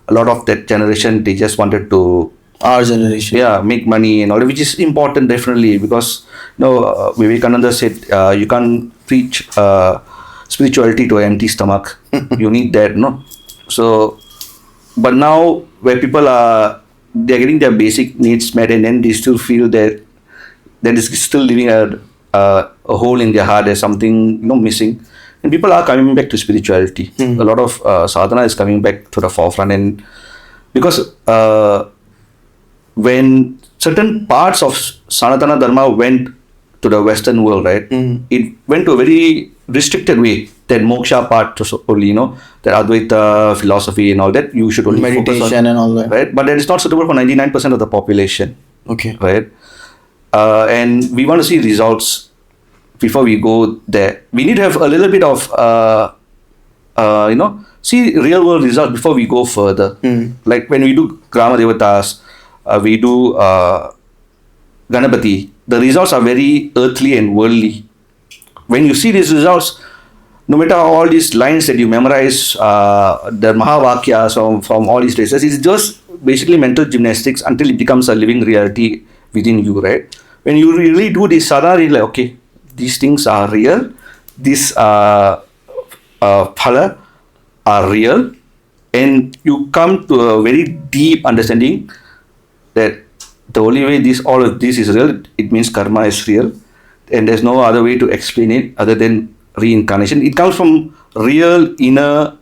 S2: A lot of that generation they just wanted to
S1: Our generation.
S2: make money and all that, which is important definitely because Vivekananda said you can't preach spirituality to an empty stomach. You need that, no? So, but now where people they're getting their basic needs met and then they still feel that there is still living a hole in their heart. There's something missing, and people are coming back to spirituality. A lot of sadhana is coming back to the forefront, and because when certain parts of Sanatana Dharma went to the Western world, right, it went to a very restricted way. That moksha part only, that Advaita philosophy and all that, you should only
S1: Meditation
S2: focus on,
S1: and all that.
S2: right? But that is not suitable for 99% of the population,
S1: Okay.
S2: right? And we want to see results before we go there. We need to have a little bit of, see real world results before we go further. Like when we do Grama Devatas, we do Ganapati, the results are very earthly and worldly. When you see these results, no matter all these lines that you memorize, the Mahavakyas from all these places, it's just basically mental gymnastics until it becomes a living reality within you, right? When you really do this sadhana, you're like, okay, these things are real, these phala are real, and you come to a very deep understanding that the only way all of this is real, it means karma is real, and there's no other way to explain it other than reincarnation. It comes from real inner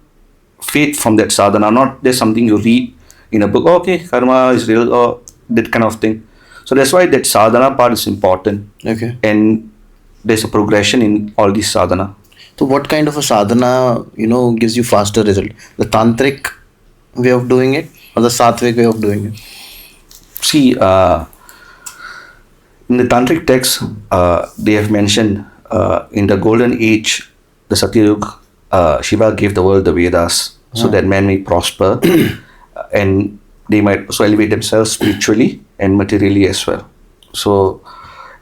S2: faith from that sadhana, not just something you read in a book. Oh, okay, karma is real, or that kind of thing. So that's why that sadhana part is important.
S1: Okay.
S2: And there's a progression in all these sadhana.
S1: So what kind of a sadhana, gives you faster result? The tantric way of doing it or the sattvic way of doing it?
S2: See, in the tantric text, they have mentioned in the golden age, the Satyayuga, Shiva gave the world the Vedas so that man may prosper and they might also elevate themselves spiritually and materially as well. So,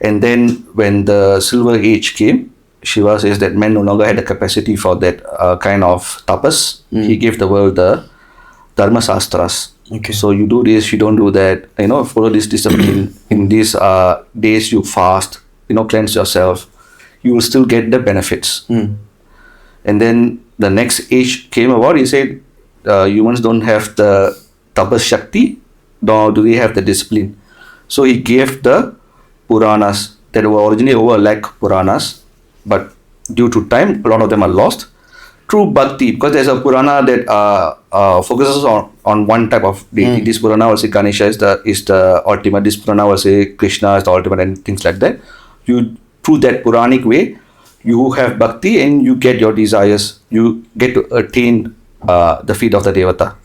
S2: and then when the silver age came, Shiva says that man no longer had the capacity for that kind of tapas. He gave the world the Dharma Shastras.
S1: Okay.
S2: So you do this, you don't do that, follow this discipline. In these days you fast, cleanse yourself. You will still get the benefits. And then the next age came about. He said humans don't have the tapas shakti, nor do they have the discipline. So he gave the Puranas that were originally over a lakh Puranas, but due to time, a lot of them are lost. True bhakti, because there's a Purana that focuses on one type of deity. This Purana will say Ganesha is the ultimate. This Purana will say Krishna is the ultimate, and things like that. You through that Puranic way, you have bhakti and you get your desires. You get to attain the feet of the Devata.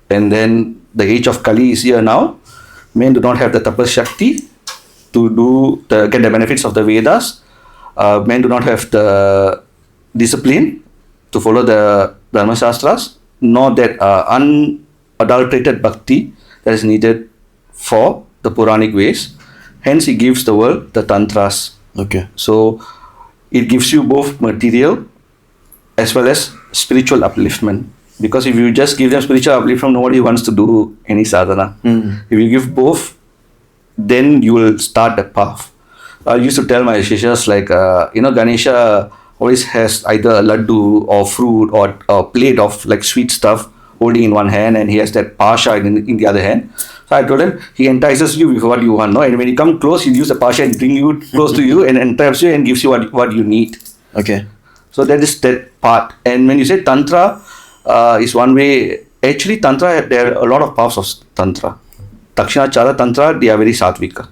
S2: And then the age of Kali is here now. Men do not have the tapas shakti to get the benefits of the Vedas. Men do not have the discipline to follow the Dharma Shastras, nor that unadulterated bhakti that is needed for the Puranic ways. Hence, he gives the world the Tantras.
S1: Okay.
S2: So, it gives you both material as well as spiritual upliftment. Because if you just give them spiritual upliftment, nobody wants to do any sadhana. If you give both, then you will start the path. I used to tell my shishas like, Ganesha always has either a laddu or fruit or a plate of like sweet stuff holding in one hand, and he has that pasha in the other hand. So I told him, he entices you with what you want, no? And when you come close, he'll use the pasha and bring you close to you and entraps you and gives you what you need.
S1: Okay.
S2: So that is that part. And when you say Tantra is one way, actually Tantra, there are a lot of paths of Tantra. Dakshinachara Tantra, they are very sattvika.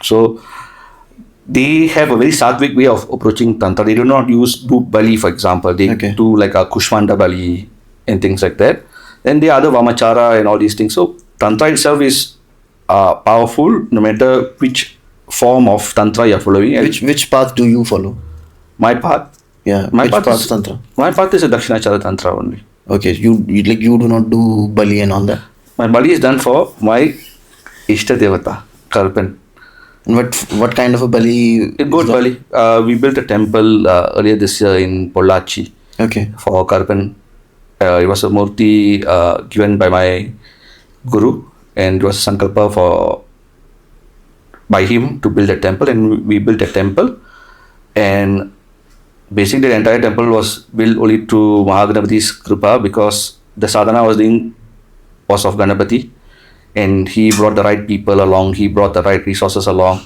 S2: So they have a very sattvic way of approaching Tantra. They do not do Bali, for example. They do like a Kushmanda Bali and things like that. Then the other Vamachara and all these things. So Tantra itself is powerful no matter which form of Tantra you are following.
S1: Which path do you follow?
S2: My path?
S1: Yeah,
S2: my
S1: which
S2: path
S1: path
S2: is
S1: Tantra?
S2: My path is a Dakshinachara Tantra only.
S1: Okay, you do not do Bali and all that?
S2: My Bali is done for my Ishta Devata, Karpan.
S1: And what kind of a Bali?
S2: A good Bali. We built a temple earlier this year in Pollachi.
S1: Okay.
S2: For Karpan. It was a murti given by my guru, and it was a sankalpa by him to build a temple, and we built a temple. And basically the entire temple was built only to Mahaganapati's kripa, because the sadhana was of Ganapati, and he brought the right people along, he brought the right resources along.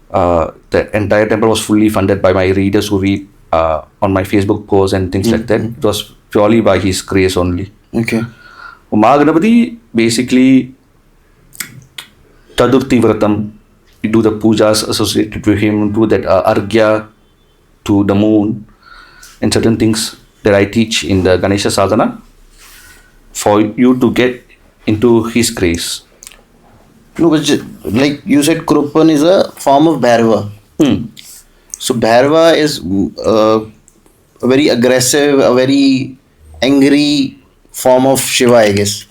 S2: The entire temple was fully funded by my readers who read on my Facebook posts and things like that. It was purely by his grace only.
S1: Okay.
S2: Mahaganapati, basically Tadurti Vratam, you do the pujas associated with him, do that argya to the moon, and certain things that I teach in the Ganesha Sadhana for you to get into his grace.
S1: No, but like you said, Kuruppan is a form of Bhairava. So Bhairava is a very aggressive, a very angry form of Shiva, I guess.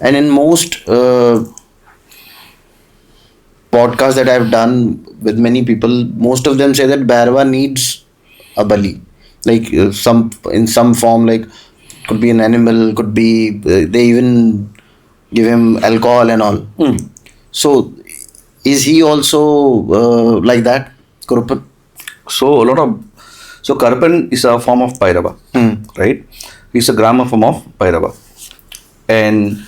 S1: And in most podcasts that I've done with many people, most of them say that Bhairava needs a Bali, like in some form, like could be an animal, could be they even give him alcohol and all. So is he also like that, Kuruppan?
S2: So Karpan is a form of Bhairava, right? It's a grammar form of Bhairava. And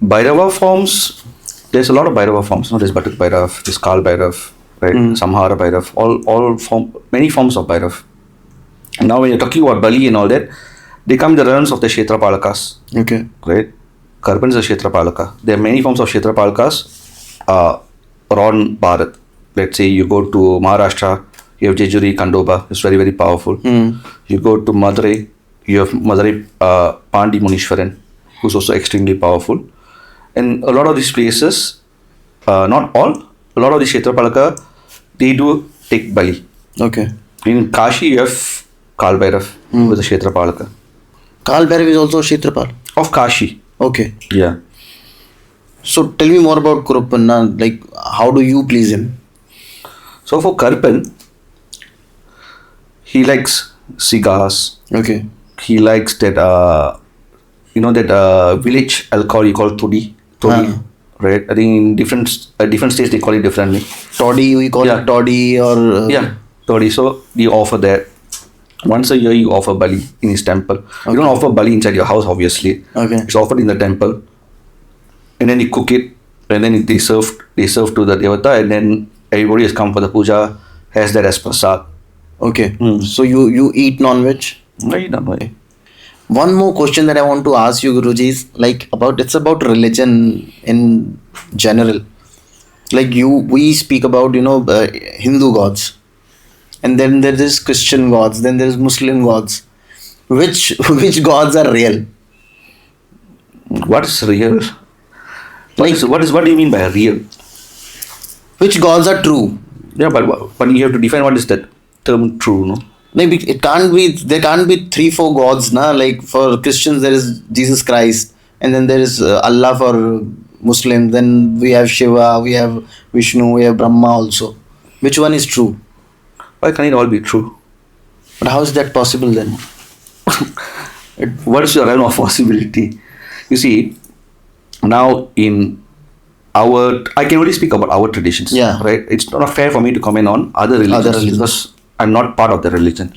S2: Bhairava forms, there's a lot of Bhairava forms. There's Batuk Bhairav, there's Kal Bhairav, right? Samhara Bhairav, many forms of Bhairav. Now when you're talking about Bali and all that, they come in the realms of the Kshetrapalakas.
S1: Okay.
S2: Right? Karpan is a Kshetrapalaka. There are many forms of Kshetrapalakas around Bharat. Let's say you go to Maharashtra, you have Jejuri, Kandoba, it's very, very powerful. You go to Madurai, you have Madurai Pandi Munishwaran, who's also extremely powerful. And a lot of these places, not all, a lot of the Kshetrapalaka, they do take Bali.
S1: Okay.
S2: In Kashi, you have Kal Bhairav, who is a Kshetrapalaka.
S1: Kal Bhairav is also Kshetrapal?
S2: Of Kashi.
S1: Okay.
S2: Yeah.
S1: So tell me more about Kuruppan. Like, how do you please him?
S2: So for Karpan, he likes cigars.
S1: Okay.
S2: He likes that, that village alcohol you call toddy. Right? I think in different states they call it differently.
S1: Toddy, we call it toddy or...
S2: yeah, toddy. So you offer that. Once a year you offer Bali in his temple. Okay. You don't offer Bali inside your house, obviously.
S1: Okay.
S2: It's offered in the temple. And then you cook it. And then they serve to the Devata. And then everybody has come for the puja, has that as prasad.
S1: Okay. So you eat non-veg?
S2: I eat non-veg.
S1: One more question that I want to ask you, Guruji, is it's about religion in general. Like we speak about, Hindu gods. And then there is Christian gods, then there is Muslim gods. Which gods are real?
S2: What is real? What do you mean by real?
S1: Which gods are true?
S2: Yeah, but you have to define what is that term true, no?
S1: Maybe there can't be 3-4 gods, na? Like for Christians there is Jesus Christ, and then there is Allah for Muslims, then we have Shiva, we have Vishnu, we have Brahma also. Which one is true?
S2: Why can't it all be true?
S1: But how is that possible then?
S2: What is your realm of possibility? You see, now in I can only speak about our traditions.
S1: Yeah.
S2: Right? It's not fair for me to comment on other religions. Because I'm not part of the religion.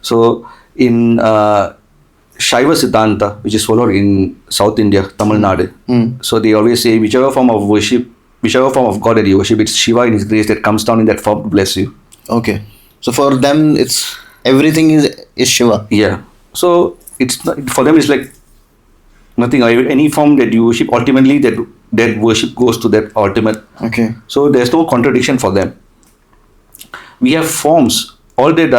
S2: So in Shaiva Siddhanta, which is followed in South India, Tamil Nadu, so they always say whichever form of God that you worship, it's Shiva in his grace that comes down in that form to bless you.
S1: Okay. So for them, it's everything is Shiva.
S2: Yeah. So it's not, for them it's like nothing. Any form that you worship, ultimately that worship goes to that ultimate.
S1: Okay.
S2: So there's no contradiction for them. We have forms. All that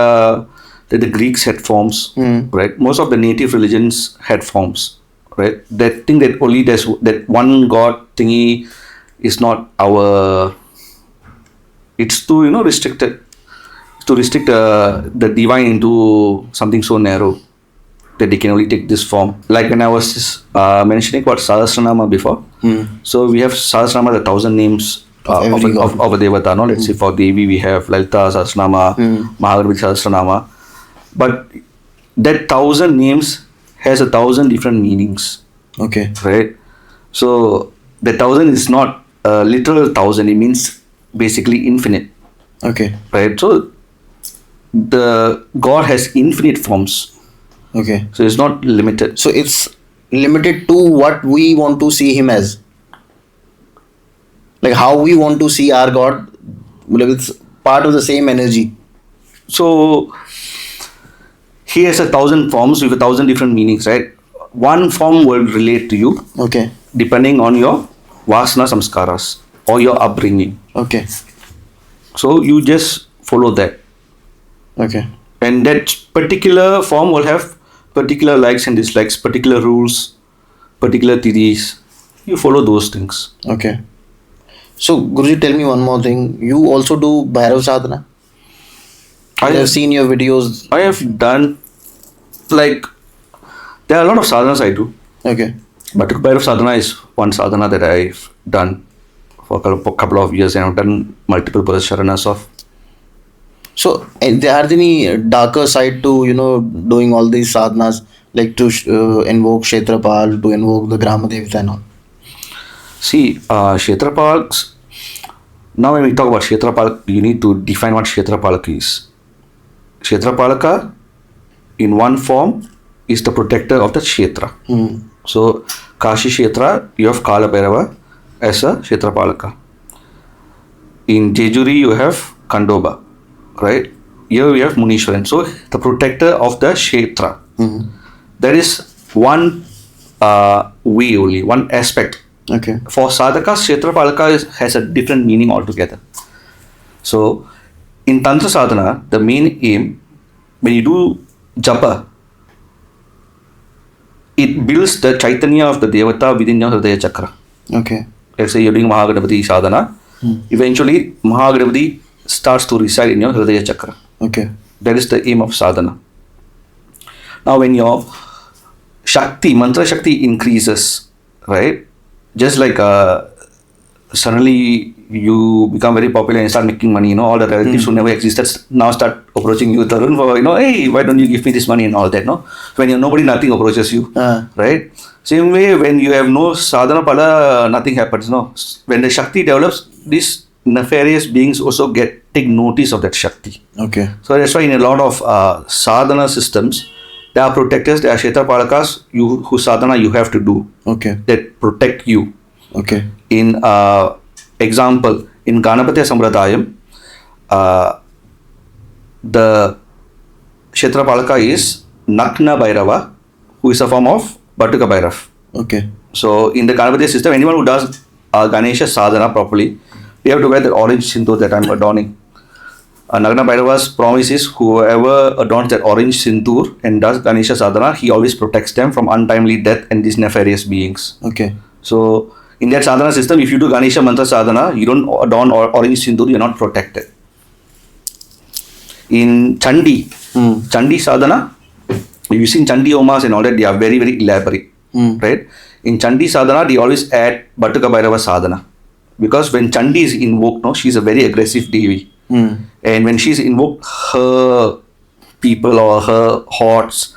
S2: the Greeks had forms, right? Most of the native religions had forms, right? That thing that only there's that one god thingy is not our. It's to restricted to restrict the divine into something so narrow that they can only take this form. Like when I was mentioning about Sahasranama before, so we have Sahasranama, the 1,000 names
S1: Every god.
S2: of a Devata. No? Let's say for Devi we have Lalita Sahasranama, Mahagaribhi Sahasranama. But that 1,000 names has 1,000 different meanings,
S1: Okay.
S2: right? So the 1,000 is not a literal 1,000, it means basically infinite,
S1: Okay.
S2: right? So the God has infinite forms,
S1: Okay.
S2: so it's not limited.
S1: So it's limited to what we want to see him as. Like how we want to see our God. Like it's part of the same energy.
S2: So he has 1,000 forms with 1,000 different meanings, right? One form will relate to you
S1: Okay.
S2: depending on your vasana samskaras or your upbringing.
S1: Okay.
S2: So you just follow that,
S1: Okay.
S2: and that particular form will have particular likes and dislikes, particular rules, particular tidis. You follow those things.
S1: Okay. So Guruji, tell me one more thing. You also do Bhairav Sadhana? I have seen your videos.
S2: I have done, like, there are a lot of sadhanas I do,
S1: Okay.
S2: but Bhairav sadhana is one sadhana that I've done for a couple of years, and I've done multiple Sharanas of.
S1: So there are any darker side to doing all these sadhanas, like to invoke Kshetrapal, to invoke the Gram Devta and all.
S2: See, Kshetrapals, now when we talk about Kshetrapal, you need to define what Kshetrapalaka is. Kshetrapalaka, in one form, is the protector of the Kshetra. So, Kashi Kshetra, you have Kala Bhairava as a Kshetrapalaka. In Jejuri, you have Kandoba, right? Here we have Munishwaran. So, the protector of the Kshetra. There is one way only, one aspect.
S1: Okay.
S2: For sadhakas, Kshetrapalaka has a different meaning altogether. So, in Tantra sadhana, the main aim, when you do japa, it builds the chaitanya of the devata within your hridaya chakra.
S1: Okay.
S2: Let's say you're doing Mahagadapati sadhana, eventually Mahagadapati starts to reside in your hridaya chakra.
S1: Okay.
S2: That is the aim of sadhana. Now, when your Shakti, mantra Shakti increases, right? Just like suddenly you become very popular and start making money, all the relatives who never existed now start approaching you, Tarun, for, hey, why don't you give me this money and all that, no? When you're nobody, nothing approaches you, right? Same way, when you have no sadhana pala, nothing happens, no? When the Shakti develops, these nefarious beings also take notice of that Shakti.
S1: Okay.
S2: So that's why in a lot of sadhana systems, there are protectors, there are Kshetrapalakas whose sadhana you have to do.
S1: Okay.
S2: That protect you.
S1: Okay.
S2: In example, in Ganapatya Sambradayam, the Kshetrapalaka is Nakna Bhairava, who is a form of Batuka Bhairav.
S1: Okay.
S2: So in the Ganapatya system, anyone who does Ganesha Sadhana properly, we have to wear that orange sindoor that I'm adorning. Nagana Bhairava's promise is whoever adorns that orange sindoor and does Ganesha Sadhana, he always protects them from untimely death and these nefarious beings.
S1: Okay.
S2: So in that sadhana system, if you do Ganesha mantra sadhana, you don't adorn orange sindoor, you're not protected. In Chandi, Chandi sadhana, you've seen Chandi Omas and all that, they are very, very elaborate, right? In Chandi sadhana, they always add Batuka Bhairava sadhana. Because when Chandi is invoked, she's a very aggressive Devi. And when she's invoked, her people or her hordes,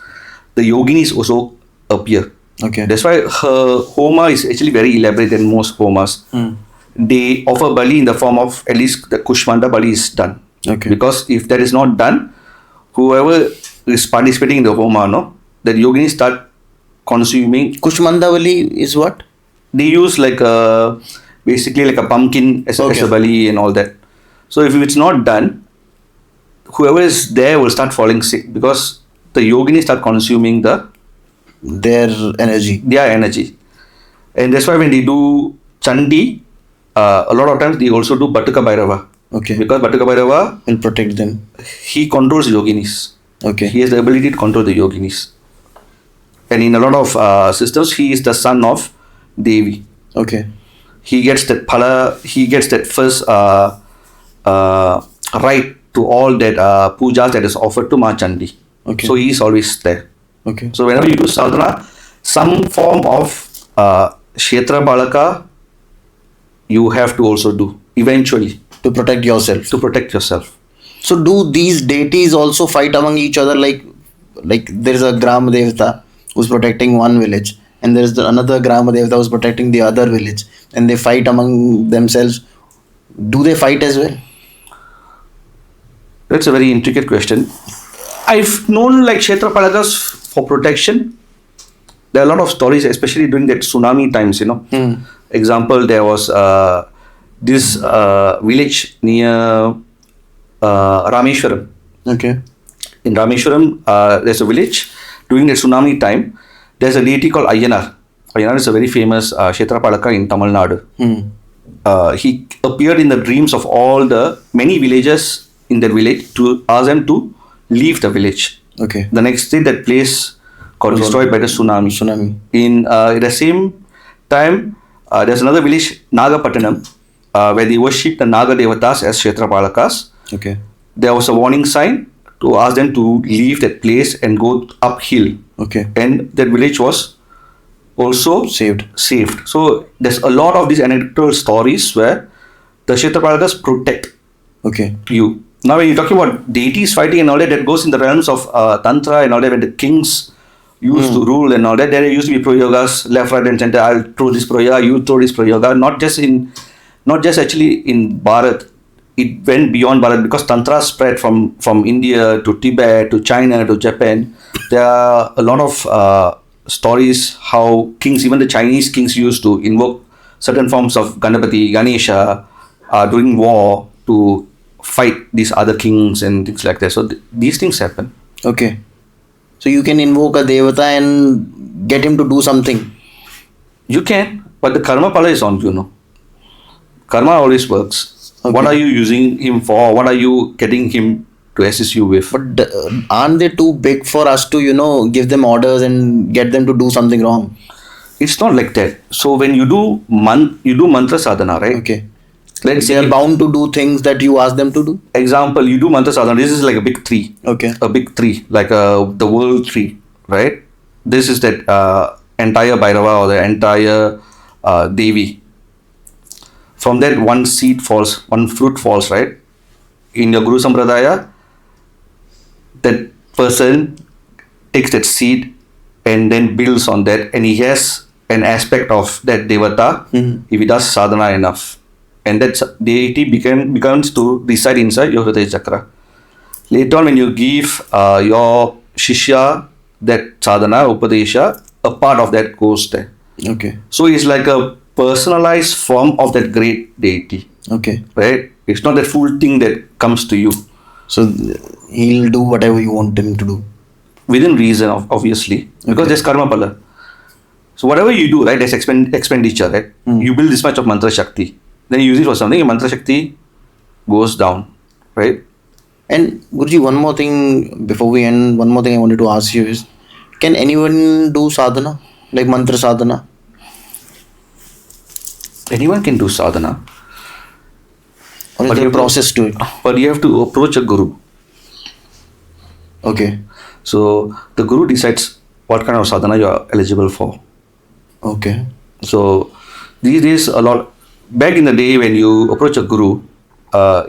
S2: the yoginis also appear.
S1: Okay.
S2: That's why her homa is actually very elaborate than most homas. They offer bali in the form of, at least the Kushmanda bali is done.
S1: Okay.
S2: Because if that is not done, whoever is participating in the homa, the yoginis start consuming.
S1: Kushmandavali is what?
S2: They use basically like a pumpkin as a bali and all that. So if it's not done, whoever is there will start falling sick because the yoginis start consuming
S1: Their energy.
S2: their energy. And that's why when they do Chandi, a lot of times they also do Batuka Bhairava.
S1: Okay.
S2: Because Batuka Bhairava,
S1: Will protect them.
S2: he controls yoginis.
S1: Okay.
S2: He has the ability to control the yoginis. And in a lot of systems, he is the son of Devi.
S1: Okay.
S2: He gets that phala, he gets that first right to all that pujas that is offered to Ma Chandi.
S1: Okay.
S2: So he is always there.
S1: Okay.
S2: So whenever you do sadhana, some form of kshetra balaka, you have to also do eventually
S1: To protect yourself.
S2: to protect yourself.
S1: So do these deities also fight among each other? Like there is a Gram Devta who's protecting one village, and there is another Gram Devta who's protecting the other village, and they fight among themselves. Do they fight as well?
S2: That's a very intricate question. I've known like kshetra palakas for protection. There are a lot of stories, especially during that tsunami times. Example, there was this village near Rameshwaram.
S1: Okay.
S2: In Rameshwaram, there's a village. During the tsunami time, there's a deity called Ayyanar. Ayyanar is a very famous kshetra palaka in Tamil Nadu. He appeared in the dreams of all the many villagers in that village to ask them to leave the village.
S1: Okay.
S2: The next day, that place got destroyed by the tsunami. In the same time, there's another village, Nagapattanam, where they worship the Naga Devtas as kshetra palakas.
S1: Okay.
S2: There was a warning sign to ask them to leave that place and go uphill.
S1: Okay.
S2: And that village was also
S1: Saved.
S2: So there's a lot of these anecdotal stories where the kshetra palakas protect
S1: Okay.
S2: you. Now when you're talking about deities fighting and all that, that goes in the realms of Tantra and all that, when the kings used to rule and all that, there used to be prayogas, left, right and center. I'll throw this prayoga, you throw this prayoga. Not just actually in Bharat. It went beyond Bharat because Tantra spread from India to Tibet to China to Japan. There are a lot of stories how kings, even the Chinese kings, used to invoke certain forms of Ganapati, Ganesha during war to fight these other kings and things like that. So these things happen.
S1: Okay. So you can invoke a devata and get him to do something.
S2: You can, but the karma pala is on you. Karma always works.
S1: Okay.
S2: What are you using him for? What are you getting him to assist you with?
S1: But aren't they too big for us to, give them orders and get them to do something wrong?
S2: It's not like that. So when you do mantra sadhana, right?
S1: Okay.
S2: Let's
S1: They
S2: say
S1: are bound to do things that you ask them to do?
S2: example, you do mantra sadhana. This is like a big tree.
S1: Okay.
S2: A big tree, like the world tree, right? This is that entire Bhairava or the entire Devi. From that, one seed falls, one fruit falls, right? In your Guru Sampradaya, that person takes that seed and then builds on that, and he has an aspect of that Devata if he does sadhana enough. And that deity becomes to reside inside your Hridaya Chakra. Later on, when you give your Shishya that sadhana, Upadesha, a part of that goes there.
S1: Okay.
S2: So it's like a personalized form of that great deity,
S1: Okay.
S2: right? It's not that full thing that comes to you.
S1: So he'll do whatever you want him to do.
S2: Within reason, obviously, because
S1: Okay.
S2: there's karma pala. So whatever you do, right, there's expenditure, right? You build this much of mantra shakti, then you use it for something, your mantra shakti goes down, right?
S1: And Guruji, one more thing before we end, one more thing I wanted to ask you is, can anyone do sadhana? Like mantra sadhana?
S2: Anyone can do sadhana,
S1: Or is
S2: But
S1: there
S2: you
S1: a process to it?
S2: but you have to approach a guru.
S1: Okay.
S2: So the guru decides what kind of sadhana you are eligible for.
S1: Okay.
S2: So these days, a lot back in the day when you approach a guru,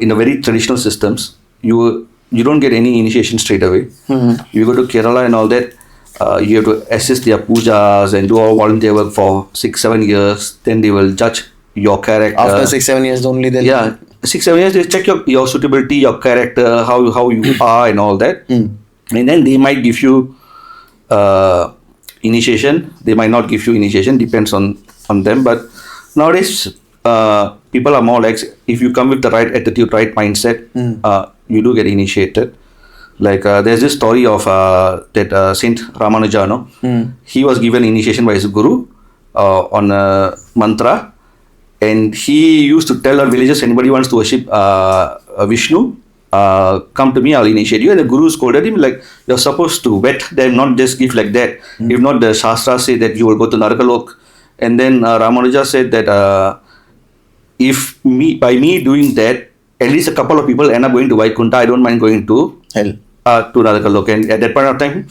S2: in a very traditional systems, you don't get any initiation straight away. You go to Kerala and all that. You have to assist their pujas and do all volunteer work for 6-7 years. Then they will judge your character.
S1: After 6-7 years only then?
S2: Yeah, 6-7 years they check your suitability, your character, how you are and all that. And then they might give you initiation. They might not give you initiation, depends on them. But nowadays people are more like, if you come with the right attitude, right mindset, you do get initiated. Like there's this story of that Saint Ramanuja, no? He was given initiation by his guru on a mantra, and he used to tell our villagers, anybody wants to worship Vishnu, come to me, I'll initiate you. And the guru scolded him like, you're supposed to vet them, not just give like that. If not, the Shastras say that you will go to Narakalok. And then Ramanuja said that if by me doing that, at least a couple of people end up going to Vaikunta, I don't mind going to
S1: Hell.
S2: To Narakalok. And at that point of time,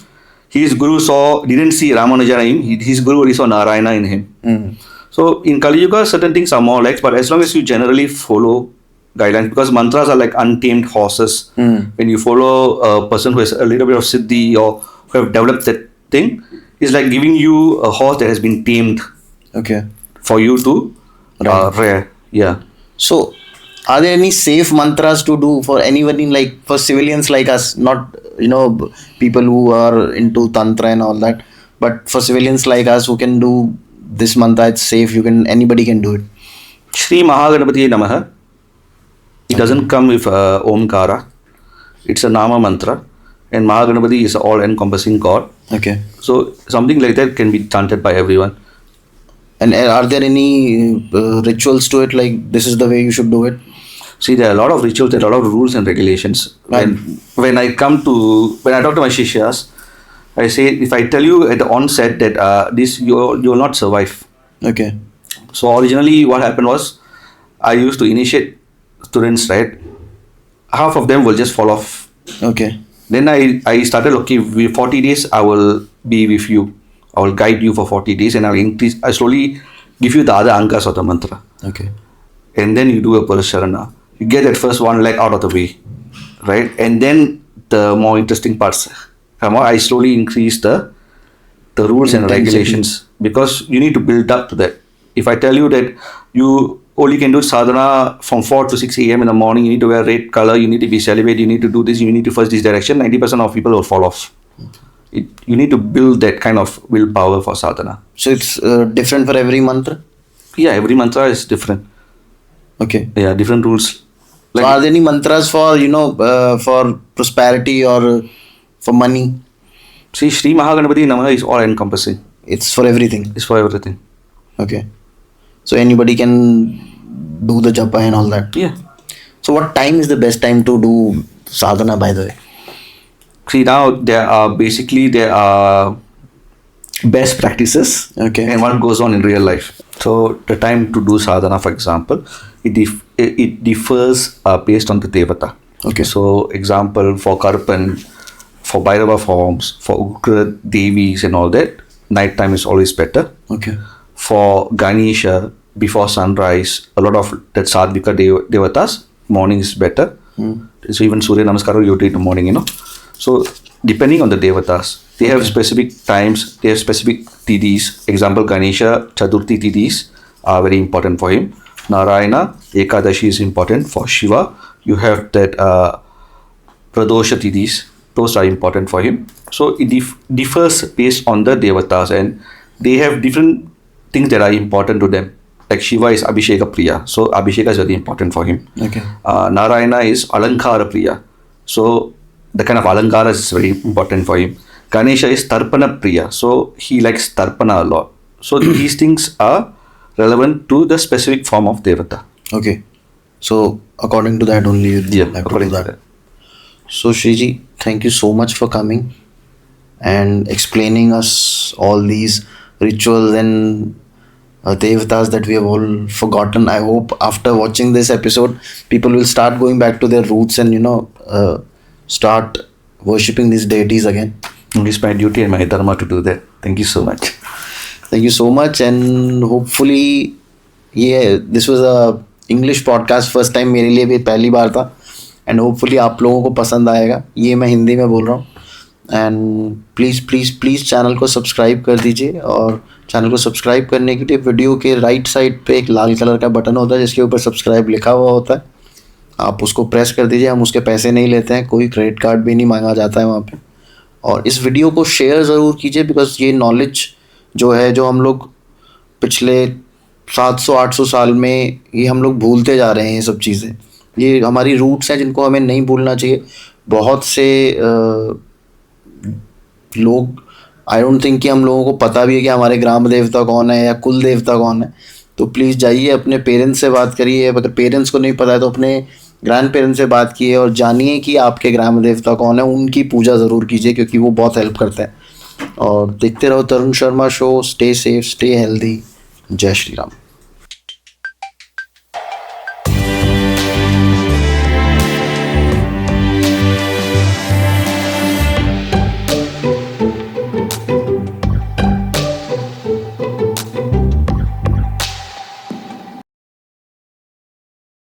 S2: his guru didn't see Ramanuja in him, his guru only saw Narayana in him. So in Kali Yuga, certain things are more like, but as long as you generally follow guidelines, because mantras are like untamed horses. When you follow a person who has a little bit of siddhi or who have developed that thing, it's like giving you a horse that has been tamed.
S1: Okay.
S2: For you to rear. Yeah.
S1: So, are there any safe mantras to do for anybody, like for civilians like us, not people who are into Tantra and all that, but for civilians like us who can do this mantra, it's safe. Anybody can do it.
S2: Shri Mahaganapati Namaha. It doesn't come with Omkara. It's a Nama mantra, and Mahaganapati is all-encompassing God.
S1: Okay.
S2: So something like that can be chanted by everyone.
S1: And are there any rituals to it? Like this is the way you should do it?
S2: See, there are a lot of rituals, there are a lot of rules and regulations. When I talk to my Shishyas, I say, if I tell you at the onset that this you will not survive.
S1: Okay.
S2: So originally what happened was, I used to initiate students, right? Half of them will just fall off.
S1: Okay.
S2: Then I started, okay, 40 days I will be with you. I will guide you for 40 days and I slowly give you the other ankas of the mantra.
S1: Okay.
S2: And then you do a Parasharana. You get that first one leg out of the way, right? And then the more interesting parts. I slowly increase the rules and regulations, because you need to build up to that. If I tell you that you only can do sadhana from 4 to 6 a.m. in the morning, you need to wear red color, you need to be celibate, you need to do this, you need to first this direction, 90% of people will fall off. You need to build that kind of willpower for sadhana.
S1: So it's different for every mantra?
S2: Yeah, every mantra is different.
S1: Okay.
S2: Yeah, different rules.
S1: So are there any mantras for, for prosperity or for money?
S2: See, Shri Mahaganapati Namaha is all encompassing.
S1: It's for everything?
S2: It's for everything.
S1: Okay. So anybody can do the japa and all that?
S2: Yeah.
S1: So what time is the best time to do sadhana, by the way?
S2: See, now there are best practices,
S1: okay,
S2: and what goes on in real life. So the time to do sadhana, for example, it differs based on the devata.
S1: Okay.
S2: So example, for Karpan, for Bhairava forms, for Ugra Devis and all that, night time is always better.
S1: Okay.
S2: For Ganesha, before sunrise, a lot of that Sadvika Devatas, morning is better. So even Surya Namaskara you do it in the morning, So depending on the Devatas, they have specific times, they have specific Tidis. Example, Ganesha, Chaturthi Tidis are very important for him. Narayana, Ekadashi is important. For Shiva, you have that Pradosha Tidis, those are important for him. So it differs based on the Devatas, and they have different things that are important to them. Like Shiva is Abhisheka Priya, so Abhisheka is very important for him.
S1: Okay.
S2: Narayana is Alankara Priya, so the kind of Alankara is very important for him. Ganesha is Tarpana Priya, so he likes Tarpana a lot. So these things are relevant to the specific form of Devata.
S1: Okay. So according to that only you have to do that. So Shree Ji, thank you so much for coming and explaining us all these rituals and devatas that we have all forgotten. I hope after watching this episode, people will start going back to their roots and start worshipping these deities again.
S2: It's my duty and my dharma to do that. Thank you so much.
S1: Thank you so much, and hopefully, this was a English podcast. First time मेरे लिए भी पहली बार था, and hopefully आप लोगों को पसंद आएगा. ये मैं हिंदी में बोल रहा हूँ. And please चैनल को सब्सक्राइब कर दीजिए, और चैनल को सब्सक्राइब करने के लिए वीडियो के राइट साइड पे एक लाल कलर का बटन होता है जिसके ऊपर सब्सक्राइब लिखा हुआ होता है. आप उसको प्रेस कर दीजिए. हम उसके पैसे नहीं लेते हैं, कोई क्रेडिट कार्ड भी नहीं मांगा जाता है वहाँ पे. और इस वीडियो को शेयर ज़रूर कीजिए, बिकॉज ये नॉलेज जो है, जो हम लोग पिछले 700-800 साल में ये हम लोग भूलते जा रहे हैं ये सब चीज़ें। ये हमारी रूट्स हैं जिनको हमें नहीं भूलना चाहिए। बहुत से लोग, आई डोंट थिंक कि हम लोगों को पता भी है कि हमारे ग्राम देवता कौन है या कुल देवता कौन है। तो प्लीज़ जाइए, अपने पेरेंट्स से बात करिए। अगर पेरेंट्स को नहीं पता है तो अपने ग्रैंड पेरेंट्स से बात कीजिए और जानिए कि आपके ग्राम देवता कौन है। उनकी पूजा ज़रूर कीजिए क्योंकि वो बहुत हेल्प करते हैं। और देखते रहो Tarun Sharma show. Stay safe, stay healthy. जय श्री राम।